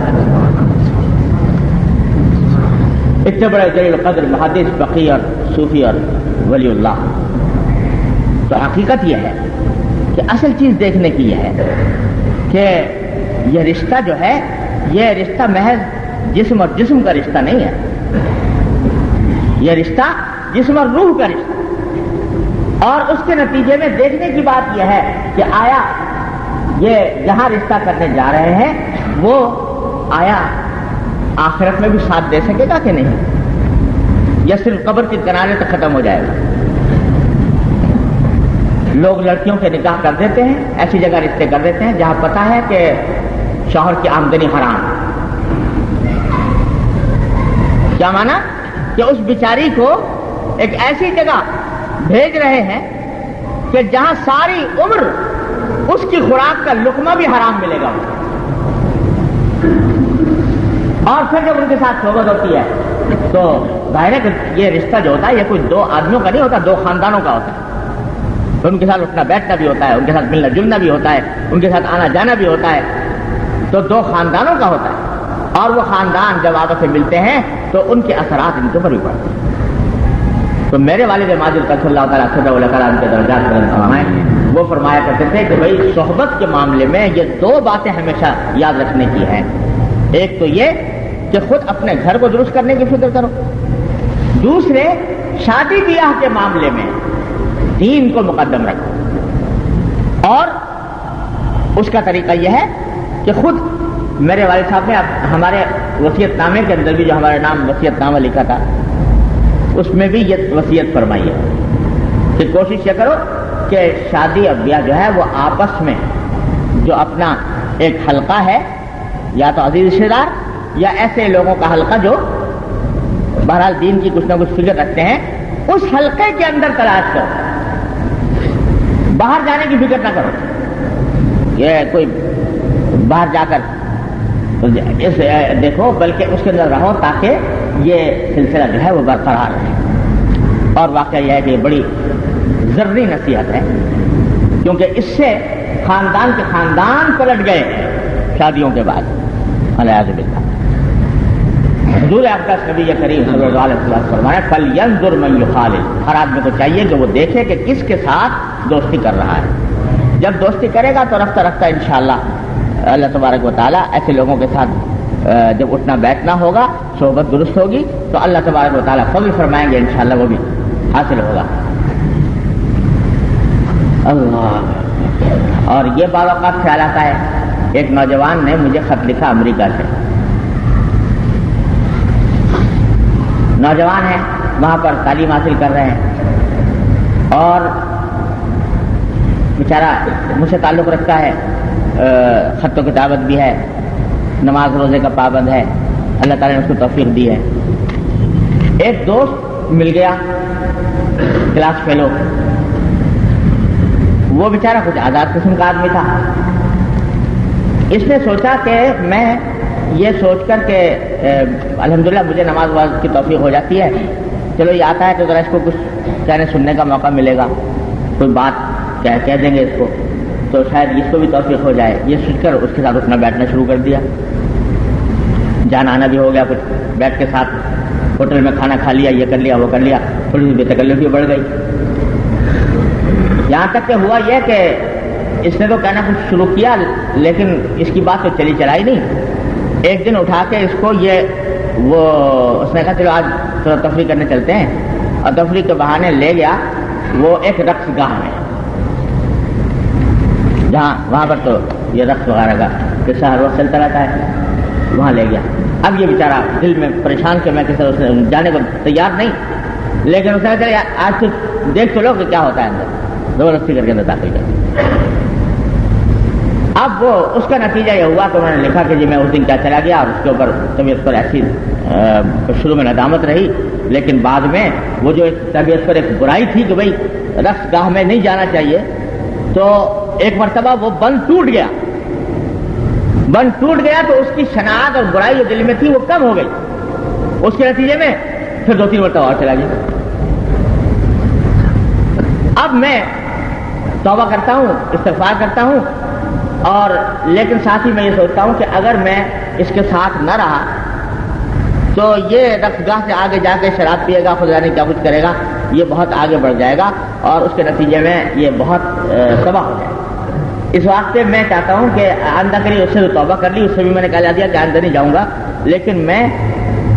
اتنے بڑے جلیل القدر محدث، فقیہ اور صوفی اور ولی اللہ۔ تو حقیقت یہ ہے کہ اصل چیز دیکھنے کی یہ ہے کہ یہ رشتہ جو ہے، یہ رشتہ محض جسم اور جسم کا رشتہ نہیں ہے، یہ رشتہ جسم اور روح کا رشتہ، اور اس کے نتیجے میں دیکھنے کی بات یہ ہے کہ آیا یہ جہاں رشتہ کرنے جا رہے ہیں وہ آیا آخرت میں بھی ساتھ دے سکے گا کہ نہیں، یا صرف قبر کے کنارے تک ختم ہو جائے گا۔ لوگ لڑکیوں کے نکاح کر دیتے ہیں، ایسی جگہ رشتے کر دیتے ہیں جہاں پتہ ہے کہ شوہر کی آمدنی حرام۔ کیا مانا کہ اس بیچاری کو ایک ایسی جگہ بھیج رہے ہیں کہ جہاں ساری عمر اس کی خوراک کا لقمہ بھی حرام ملے گا، اور پھر جب ان کے ساتھ صحبت ہوتی ہے تو ظاہر ہے کہ یہ رشتہ جو ہوتا ہے یہ کوئی دو آدمیوں کا نہیں ہوتا، دو خاندانوں کا ہوتا ہے۔ تو ان کے ساتھ اٹھنا بیٹھنا بھی ہوتا ہے، ان کے ساتھ ملنا جلنا بھی ہوتا ہے، ان کے ساتھ آنا جانا بھی ہوتا ہے، تو دو خاندانوں کا ہوتا ہے، اور وہ خاندان جب آپس میں ملتے ہیں تو ان کے اثرات ان کے اوپر بھی پڑتے ہیں۔ تو میرے والد ماجد قدس اللہ تعالیٰ صدر ان کے درجات بلند فرمائیں، وہ فرمایا کرتے تھے کہ بھائی صحبت کے معاملے میں یہ دو باتیں ہمیشہ یاد رکھنے کی ہیں۔ ایک تو یہ کہ خود اپنے گھر کو درست کرنے کی فکر کرو، دوسرے شادی بیاہ کے معاملے میں دین کو مقدم رکھو، اور اس کا طریقہ یہ ہے کہ خود میرے والد صاحب نے ہمارے وصیت نامے کے اندر بھی جو ہمارے نام وصیت نامہ لکھا تھا اس میں بھی یہ وصیت فرمائی ہے کہ کوشش یہ کرو کہ شادی اور بیاہ جو ہے وہ آپس میں جو اپنا ایک حلقہ ہے، یا تو عزیز رشتہ دار یا ایسے لوگوں کا حلقہ جو بہرحال دین کی کچھ نہ کچھ فکر رکھتے ہیں، اس حلقے کے اندر تلاش کرو، باہر جانے کی فکر نہ کرو، یہ کوئی باہر جا کر دیکھو، بلکہ اس کے اندر رہو تاکہ یہ سلسلہ جو ہے وہ برقرار رہے۔ اور واقعہ یہ ہے کہ یہ بڑی ضروری نصیحت ہے، کیونکہ اس سے خاندان کے خاندان پلٹ گئے شادیوں کے بعد، والعیاذ باللہ۔ حضور اقدس نبی کریم صلی اللہ علیہ وسلم فرمایا فَلْيَنظُرْ مَنْ يُخَالِلُ، ہر آدمی کو چاہیے کہ وہ دیکھے کہ کس کے ساتھ دوستی کر رہا ہے۔ جب دوستی کرے گا تو رفتہ رفتہ انشاءاللہ اللہ تبارک و تعالیٰ ایسے لوگوں کے ساتھ جب اٹھنا بیٹھنا ہوگا، صحبت درست ہوگی، تو اللہ تبارک و تعالیٰ فضل فرمائیں گے، انشاءاللہ وہ بھی حاصل ہوگا۔ اللہ، اور یہ بعض اوقات خیال آتا ہے، ایک نوجوان نے مجھے خط لکھا امریکہ سے، نوجوان ہے، وہاں پر تعلیم حاصل کر رہے ہیں، اور بیچارہ مجھ سے تعلق رکھتا ہے، خط و کتابت بھی ہے، نماز روزے کا پابند ہے، اللہ تعالیٰ نے اس کو توفیق دی ہے۔ ایک دوست مل گیا کلاس فیلو، وہ بیچارہ کچھ آزاد قسم کا آدمی تھا۔ اس نے سوچا کہ میں یہ سوچ کر کہ الحمدللہ مجھے نماز واز کی توفیق ہو جاتی ہے، چلو یہ آتا ہے تو ذرا اس کو کچھ کہنے سننے کا موقع ملے گا، کوئی بات کہہ دیں گے اس کو تو شاید اس کو بھی توفیق ہو جائے، یہ سوچ کر اس کے ساتھ اٹھنا بیٹھنا شروع کر دیا۔ جانا آنا بھی ہو گیا، کچھ بیٹھ کے ساتھ ہوٹل میں کھانا کھا لیا، یہ کر لیا وہ کر لیا، تھوڑی سی بے تکلفی بڑھ گئی، یہاں تک کہ ہوا یہ کہ اس نے تو کہنا کچھ شروع کیا لیکن اس کی بات تو چلی چلائی نہیں۔ ایک دن اٹھا کے اس کو اس نے کہا چلو آج تھوڑا تفریح کرنے چلتے ہیں، اور تفریح کے بہانے لے گیا وہ ایک رقص گاہ میں، جہاں وہاں پر تو یہ رقص وغیرہ کا قصہ ہر وقت چلتا رہتا ہے، وہاں لے گیا۔ اب یہ بیچارہ دل میں پریشان کہ میں کسی اس نے جانے کو تیار نہیں، لیکن اس نے کہا چلے آج تو دیکھ تو لو کہ کیا ہوتا ہے اندر، زبردستی کر کے اندر داخل کر۔ اب وہ اس کا نتیجہ یہ ہوا کہ میں نے لکھا کہ جی میں اس دن کیا چلا گیا، اور اس کے اوپر طبیعت پر ایسی شروع میں ندامت رہی، لیکن بعد میں وہ جو طبیعت پر ایک برائی تھی کہ بھائی رقص گاہ میں نہیں جانا چاہیے، تو ایک مرتبہ وہ بند ٹوٹ گیا تو اس کی شناعت اور برائی جو دل میں تھی وہ کم ہو گئی، اس کے نتیجے میں پھر 2-3 مرتبہ اور چلا گیا۔ اب میں توبہ کرتا ہوں، استغفار کرتا ہوں، اور لیکن ساتھ ہی میں یہ سوچتا ہوں کہ اگر میں اس کے ساتھ نہ رہا تو یہ رقص گاہ سے آگے جا کے شراب پیے گا، خدا جانے کیا کچھ کرے گا، یہ بہت آگے بڑھ جائے گا اور اس کے نتیجے میں یہ بہت تباہ ہو جائے گا۔ اس واسطے میں چاہتا ہوں کہ آئندہ کری اس سے تو توبہ کر لی، اس سے بھی میں نے کہا دیا کہ آئندہ نہیں جاؤں گا، لیکن میں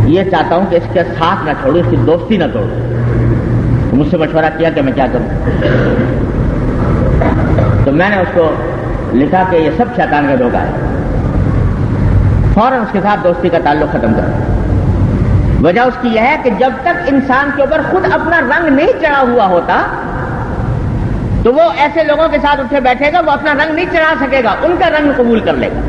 یہ چاہتا ہوں کہ اس کے ساتھ نہ چھوڑوں، اس کی دوستی نہ توڑوں۔ مجھ سے مشورہ کیا کہ میں کیا کروں، تو میں نے اس کو لکھا کہ یہ سب شیطان کا دھوکہ ہے، فوراً اس کے ساتھ دوستی کا تعلق ختم کر۔ وجہ اس کی یہ ہے کہ جب تک انسان کے اوپر خود اپنا رنگ نہیں چڑھا ہوا ہوتا تو وہ ایسے لوگوں کے ساتھ اٹھے بیٹھے گا، وہ اپنا رنگ نہیں چڑھا سکے گا، ان کا رنگ قبول کر لے گا،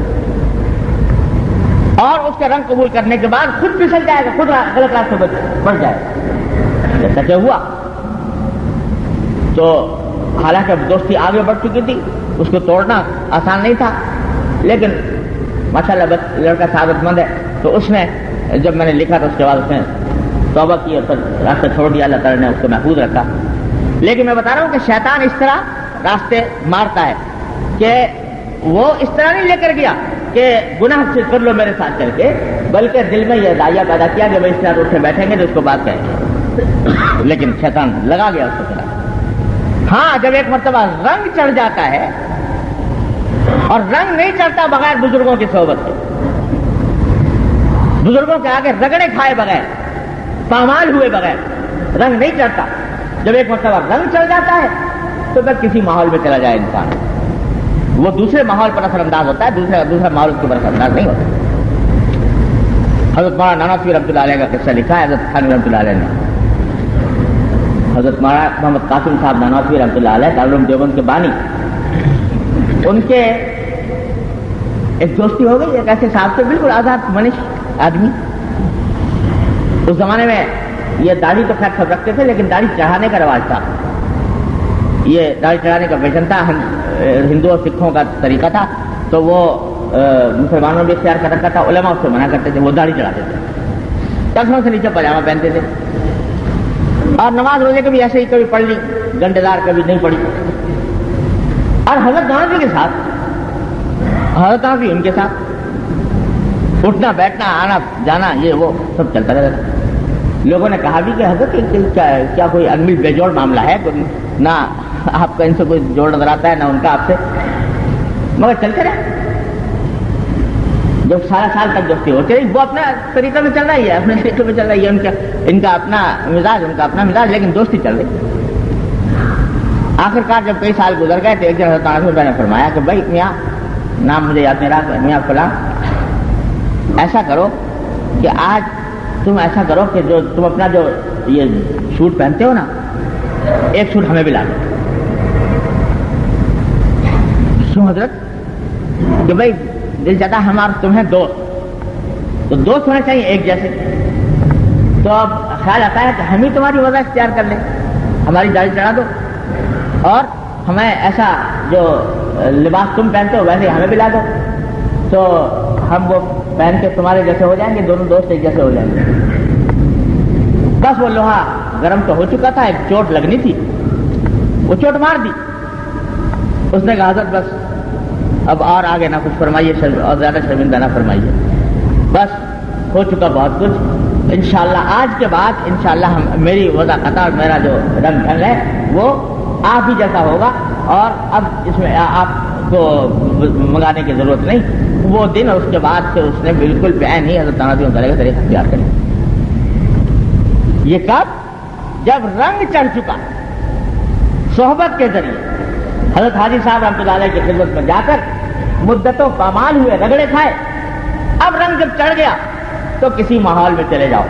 اور اس کا رنگ قبول کرنے کے بعد خود پھسل جائے گا، خود غلط راستے پر بڑھ جائے گا، جیسا کہ ہوا۔ تو حالانکہ دوستی آگے بڑھ چکی تھی، اس کو توڑنا آسان نہیں تھا، لیکن ماشاءاللہ بس لڑکا سعادت مند ہے، تو اس نے جب میں نے لکھا تو اس کے بعد اس نے توبہ کی اور پھر راستہ چھوڑ دیا، اللہ تعالیٰ نے اس کو محفوظ رکھا۔ لیکن میں بتا رہا ہوں کہ شیطان اس طرح راستے مارتا ہے کہ وہ اس طرح نہیں لے کر گیا کہ گناہ سے کر لو میرے ساتھ چل کے، بلکہ دل میں یہ دائیا پیدا کیا کہ بھائی اس طرح اٹھے بیٹھیں گے تو اس کو بات کہیں گے، لیکن شیطان لگا گیا اس کو طرح۔ ہاں جب ایک مرتبہ رنگ چڑھ جاتا ہے، اور رنگ نہیں چڑھتا بغیر بزرگوں کی صحبت کے، بزرگوں کے آگے رگڑے کھائے بغیر، پامال ہوئے بغیر رنگ نہیں چڑھتا۔ جب ایک مرتبہ رنگ چڑھ جاتا ہے تو پھر کسی ماحول میں چلا جائے انسان، وہ دوسرے ماحول پر اثر انداز ہوتا ہے، دوسرا ماحول اس کے اوپر اثر انداز نہیں ہوتا۔ حضرت مولانا نانوتوی رحمۃ اللہ علیہ کا قصہ لکھا ہے حضرت تھانوی رحمۃ اللہ علیہ نے۔ حضرت مولانا محمد قاسم صاحب نانوتوی رحمۃ اللہ علیہ دارالعلوم دیوبند کے بانی، ان کے ایک دوستی ہو گئی ایک ایسے صاحب سے، بالکل آزاد منش آدمی۔ اس زمانے میں یہ داڑھی تو خیر سب رکھتے تھے، لیکن داڑھی چڑھانے کا رواج تھا، یہ داڑھی چڑھانے کا فیشن تھا، ہندو اور سکھوں کا طریقہ تھا، تو وہ مسلمانوں بھی اختیار کر رکھا تھا، علماء اس سے منع کرتے تھے، وہ داڑھی چڑھاتے تھے، ٹخنوں سے نیچے پاجامہ پہنتے تھے، اور نماز روزے کبھی ایسے ہی کبھی پڑھ لی گھنٹے دار، کبھی نہیں پڑھی۔ اور حضرت نانوتوی کے ساتھ، حضرت نانوتوی ان کے ساتھ اٹھنا بیٹھنا آنا جانا یہ وہ سب چلتا رہتا۔ لوگوں نے کہا بھی کہ حضرت کیا کوئی انمل بے جوڑ معاملہ ہے، نہ آپ کا ان سے کوئی جوڑ نظر آتا ہے نہ ان کا آپ سے، مگر چلتے رہے۔ جب سارا سال تک دوستی ہوتی رہی، وہ اپنا طریقہ میں چل رہی ہے، اپنے طریقے میں چل رہی ہے، ان کا اپنا مزاج، ان کا اپنا مزاج، لیکن دوستی چل رہی۔ آخرکار جب کئی سال گزر گئے تو ایک دن حضرت نانوتوی نے فرمایا کہ بھائی میاں، نام مجھے یاد نہیں رہا، میاں فلاں، ایسا کرو کہ آج تم ایسا کرو کہ جو تم اپنا جو یہ سوٹ پہنتے ہو نا، ایک سوٹ ہمیں بھی لا دو۔ کیوں حضرت؟ کہ بھائی دل چاہتا ہے ہمارا تمہیں دوست، تو دوست ہونے چاہیے ایک جیسے، تو اب خیال آتا ہے کہ ہم ہی تمہاری وجہ اختیار کر لیں، ہماری داڑھی چڑھا دو، اور ہمیں ایسا جو لباس تم پہنتے ہو ویسے ہمیں بھی لا دو، تو ہم وہ پہن کے تمہارے جیسے ہو جائیں گے، دونوں دوست ایک جیسے ہو جائیں گے۔ بس وہ لوہا گرم تو ہو چکا تھا، ایک چوٹ لگنی تھی، وہ چوٹ مار دی۔ اس نے کہا حضرت بس اب اور آگے نہ کچھ فرمائیے، اور زیادہ شرمندہ نہ فرمائیے، بس ہو چکا بہت کچھ، انشاءاللہ آج کے بعد انشاءاللہ میری وضع قطع اور میرا جو رنگ ڈھنگ ہے وہ آپ ہی جیسا ہوگا، اور اب اس میں آپ کو منگانے کی ضرورت نہیں۔ وہ دن اور اس کے بعد سے اس نے بالکل بعین ہی حضرت نانوتوی کا طریقہ اختیار کر لیا۔ یہ کب؟ جب رنگ چڑھ چکا، صحبت کے ذریعے حضرت حاجی صاحب رحمۃ اللہ علیہ کی خدمت میں جا کر مدتوں پامال ہوئے، رگڑے کھائے، اب رنگ جب چڑھ گیا تو کسی ماحول میں چلے جاؤ،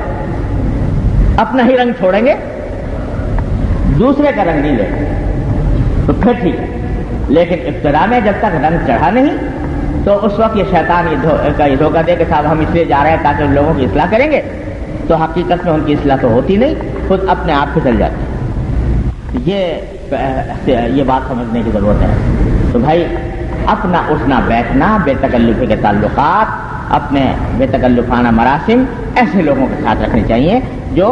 اپنا ہی رنگ چھوڑیں گے، دوسرے کا رنگ نہیں لیں گے، تو پھر ٹھیک ہے۔ لیکن ابتدا میں جب تک رنگ چڑھا نہیں تو اس وقت یہ شیطان یہ دھوکہ دے کہ صاحب ہم اس لیے جا رہے ہیں تاکہ ان لوگوں کی اصلاح کریں گے، تو حقیقت میں ان کی اصلاح تو ہوتی نہیں، خود اپنے آپ پھسل جاتی ہے۔ یہ بات سمجھنے کی ضرورت ہے۔ تو بھائی اپنا اٹھنا بیٹھنا، بے تکلفی کے تعلقات، اپنے بے تکلفانہ مراسم ایسے لوگوں کے ساتھ رکھنے چاہیے جو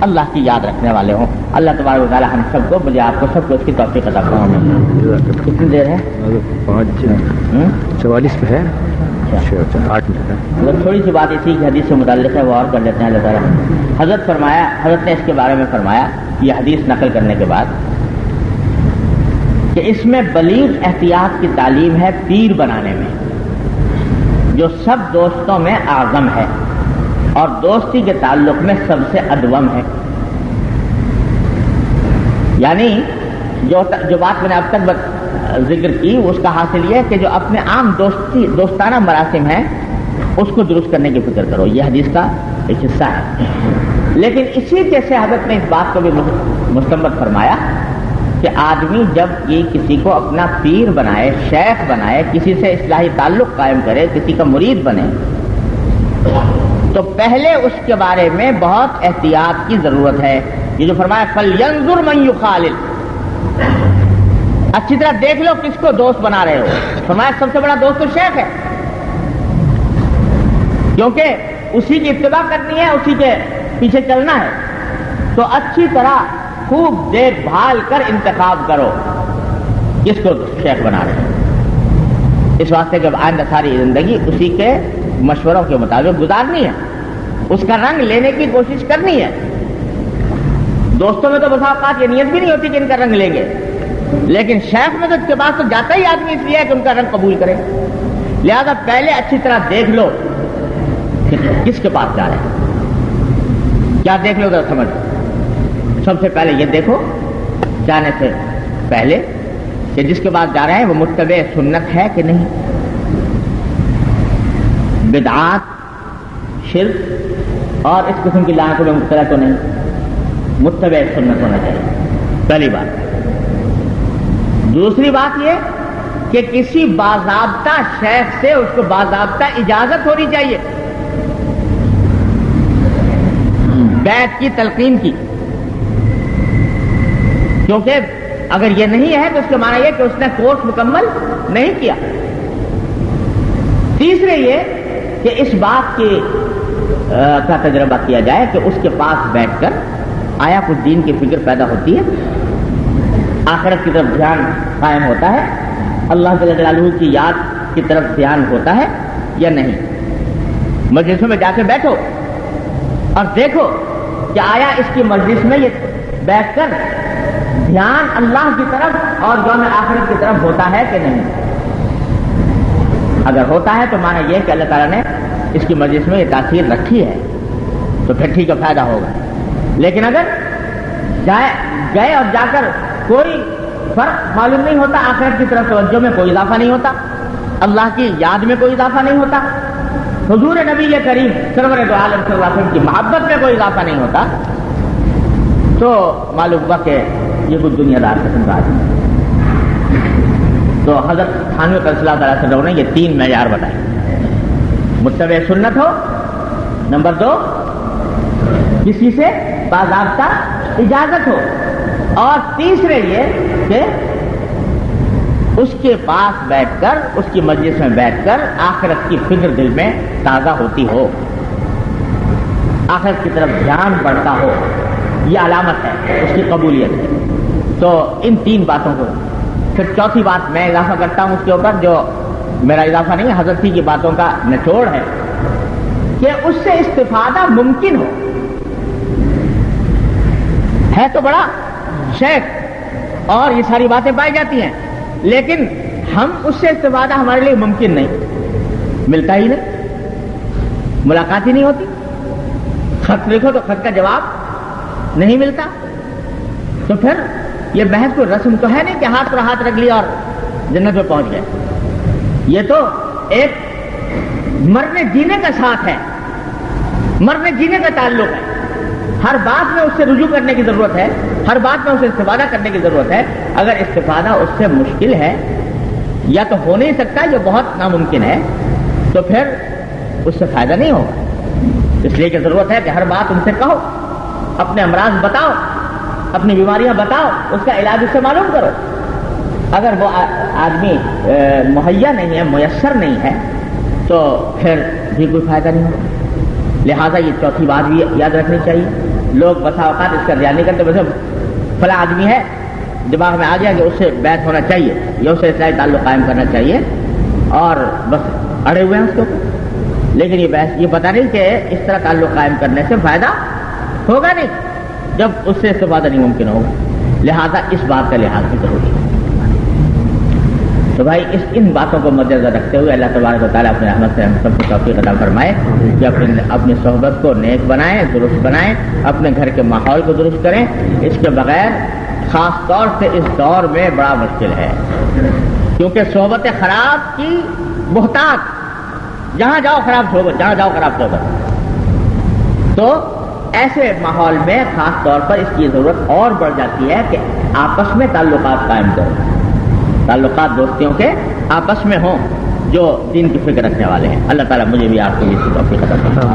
اللہ کی یاد رکھنے والے ہوں۔ اللہ تبارک و تعالی ہم سب کو، مجھے آپ کو سب کو اس کی توفیق عطا فرمائے۔ کتنی دیر ہے؟ 5:44 پہ ہے، 8 منٹ ہے۔ تھوڑی سی بات اسی کی حدیث سے متعلق ہے، وہ اور کر لیتے ہیں۔ اللہ تعالیٰ حضرت نے اس کے بارے میں فرمایا، یہ حدیث نقل کرنے کے بعد، کہ اس میں بلیغ احتیاط کی تعلیم ہے پیر بنانے میں، جو سب دوستوں میں اعظم ہے اور دوستی کے تعلق میں سب سے ادوم ہے۔ یعنی جو بات میں نے اب تک ذکر کی اس کا حاصل یہ ہے کہ جو اپنے عام دوستانہ مراسم ہیں اس کو درست کرنے کی فکر کرو، یہ حدیث کا ایک حصہ ہے۔ لیکن اسی جیسے حضرت نے اس بات کو بھی مستنبط فرمایا کہ آدمی جب یہ کسی کو اپنا پیر بنائے، شیخ بنائے، کسی سے اصلاحی تعلق قائم کرے، کسی کا مرید بنے، تو پہلے اس کے بارے میں بہت احتیاط کی ضرورت ہے۔ یہ جو فرمایا فَلْيَنْظُرْ مَنْ يُخَالِلْ، اچھی طرح دیکھ لو کس کو دوست بنا رہے ہو۔ فرمایا سب سے بڑا دوست تو شیخ ہے، کیونکہ اسی کی اتباع کرنی ہے، اسی کے پیچھے چلنا ہے، تو اچھی طرح خوب دیکھ بھال کر انتخاب کرو کس کو شیخ بنا رہے ہیں۔ اس واسطے جب آئندہ ساری زندگی اسی کے مشوروں کے مطابق گزارنی ہے، اس کا رنگ لینے کی کوشش کرنی ہے۔ دوستوں میں تو بسا اوقات یہ نیت بھی نہیں ہوتی کہ ان کا رنگ لیں گے، لیکن شیخ میں تو اس کے بعد تو جاتا ہی آدمی اس لیے ہے کہ ان کا رنگ قبول کرے۔ لہذا پہلے اچھی طرح دیکھ لو کہ کس کے پاس جا رہے ہیں۔ کیا دیکھ لو ذرا سمجھ، سب سے پہلے یہ دیکھو جانے سے پہلے کہ جس کے پاس جا رہے ہیں وہ متبع سنت ہے کہ نہیں، بدعات، شرک اور اس قسم کی لعنتوں میں مبتلا تو نہیں، متبع سنت ہونا چاہیے، پہلی بات۔ دوسری بات یہ کہ کسی باضابطہ شیخ سے اس کو باضابطہ اجازت ہونی چاہیے بیعت کی، تلقین کی، کیونکہ اگر یہ نہیں ہے تو اس کا معنی یہ کہ اس نے کورس مکمل نہیں کیا۔ تیسرے یہ کہ اس بات کا تجربہ کیا جائے کہ اس کے پاس بیٹھ کر آیا کچھ دین کی فکر پیدا ہوتی ہے، آخرت کی طرف دھیان قائم ہوتا ہے، اللہ جل جلالہ کی یاد کی طرف دھیان ہوتا ہے یا نہیں۔ مجلسوں میں جا کے بیٹھو اور دیکھو کہ آیا اس کی مجلس میں یہ بیٹھ کر دھیان اللہ کی طرف اور یوم آخرت کی طرف ہوتا ہے کہ نہیں۔ اگر ہوتا ہے تو معنی یہ کہ اللہ تعالیٰ نے اس کی مجلس میں یہ تاثیر رکھی ہے، تو پھر ٹھیک ہے، فائدہ ہوگا۔ لیکن اگر گئے اور جا کر کوئی فرق معلوم نہیں ہوتا، آخرت کی طرف توجہ میں کوئی اضافہ نہیں ہوتا، اللہ کی یاد میں کوئی اضافہ نہیں ہوتا، حضور نبی کریم سرور دو عالم صلی اللہ علیہ وسلم کی محبت میں کوئی اضافہ نہیں ہوتا، تو معلوم ہوا کہ یہ کچھ دنیا دار قسم کا آدمی ہے۔ تو حضرت تھانوی صلی اللہ علیہ وسلم نے یہ 3 معیار بتائے، متبع سنت ہو، نمبر 2 کسی سے باضابطہ اجازت ہو، اور تیسرے یہ کہ اس کے پاس بیٹھ کر، اس کی مجلس میں بیٹھ کر آخرت کی فکر دل میں تازہ ہوتی ہو، آخرت کی طرف دھیان بڑھتا ہو، یہ علامت ہے اس کی قبولیت کی۔ تو ان 3 باتوں کو، پھر چوتھی بات میں اضافہ کرتا ہوں اس کے اوپر، جو میرا اضافہ نہیں ہے، حضرت کی باتوں کا نچوڑ ہے، کہ اس سے استفادہ ممکن ہو۔ ہے تو بڑا شیخ اور یہ ساری باتیں پائی جاتی ہیں، لیکن ہم اس سے استفادہ ہمارے لیے ممکن نہیں، ملتا ہی نہیں، ملاقات ہی نہیں ہوتی، خط لکھو تو خط کا جواب نہیں ملتا، تو پھر یہ بحث کو رسم تو ہے نہیں کہ ہاتھ پر ہاتھ رکھ لیا اور جنت میں پہنچ گئے۔ یہ تو ایک مرنے جینے کا ساتھ ہے، مرنے جینے کا تعلق ہے، ہر بات میں اس سے رجوع کرنے کی ضرورت ہے ہر بات میں اسے استفادہ کرنے کی ضرورت ہے. اگر استفادہ اس سے مشکل ہے یا تو ہو نہیں سکتا، یہ بہت ناممکن ہے، تو پھر اس سے فائدہ نہیں ہوگا. اس لیے کہ ضرورت ہے کہ ہر بات ان سے کہو، اپنے امراض بتاؤ، اپنی بیماریاں بتاؤ، اس کا علاج اس سے معلوم کرو. اگر وہ آدمی مہیا نہیں ہے، میسر نہیں ہے، تو پھر بھی کوئی فائدہ نہیں ہوگا. لہٰذا یہ چوتھی بات بھی یاد رکھنی چاہیے. لوگ بسا اوقات اس کا دھیان نہیں کرتے، بس فلاں آدمی ہے، دماغ میں آ گیا کہ اس سے بیعت ہونا چاہیے یا اس سے اسلائی تعلق قائم کرنا چاہیے، اور بس اڑے ہوئے ہیں اس کے اوپر. لیکن یہ پتہ نہیں کہ اس طرح تعلق قائم کرنے سے فائدہ ہوگا نہیں جب اس سے استفادہ نہیں ممکن ہوگا. لہذا اس بات کا لحاظ بھی ضروری ہے. تو بھائی ان باتوں کو مد نظر رکھتے ہوئے اللہ تبارک و تعالیٰ اپنے رحمت سے ہم سب کو توفیق عطا فرمائے کہ اپنی صحبت کو نیک بنائیں، درست بنائیں، اپنے گھر کے ماحول کو درست کریں. اس کے بغیر خاص طور سے اس دور میں بڑا مشکل ہے، کیونکہ صحبت خراب کی بہتات، جہاں جاؤ خراب صحبت، جہاں جاؤ خراب صحبت. تو ایسے ماحول میں خاص طور پر اس کی ضرورت اور بڑھ جاتی ہے کہ آپس میں تعلقات قائم کرو، تعلقات دوستیوں کے آپس میں ہوں جو دین کی فکر رکھنے والے ہیں. اللہ تعالیٰ مجھے بھی آپ کو بھی توفیق عطا فرمائے.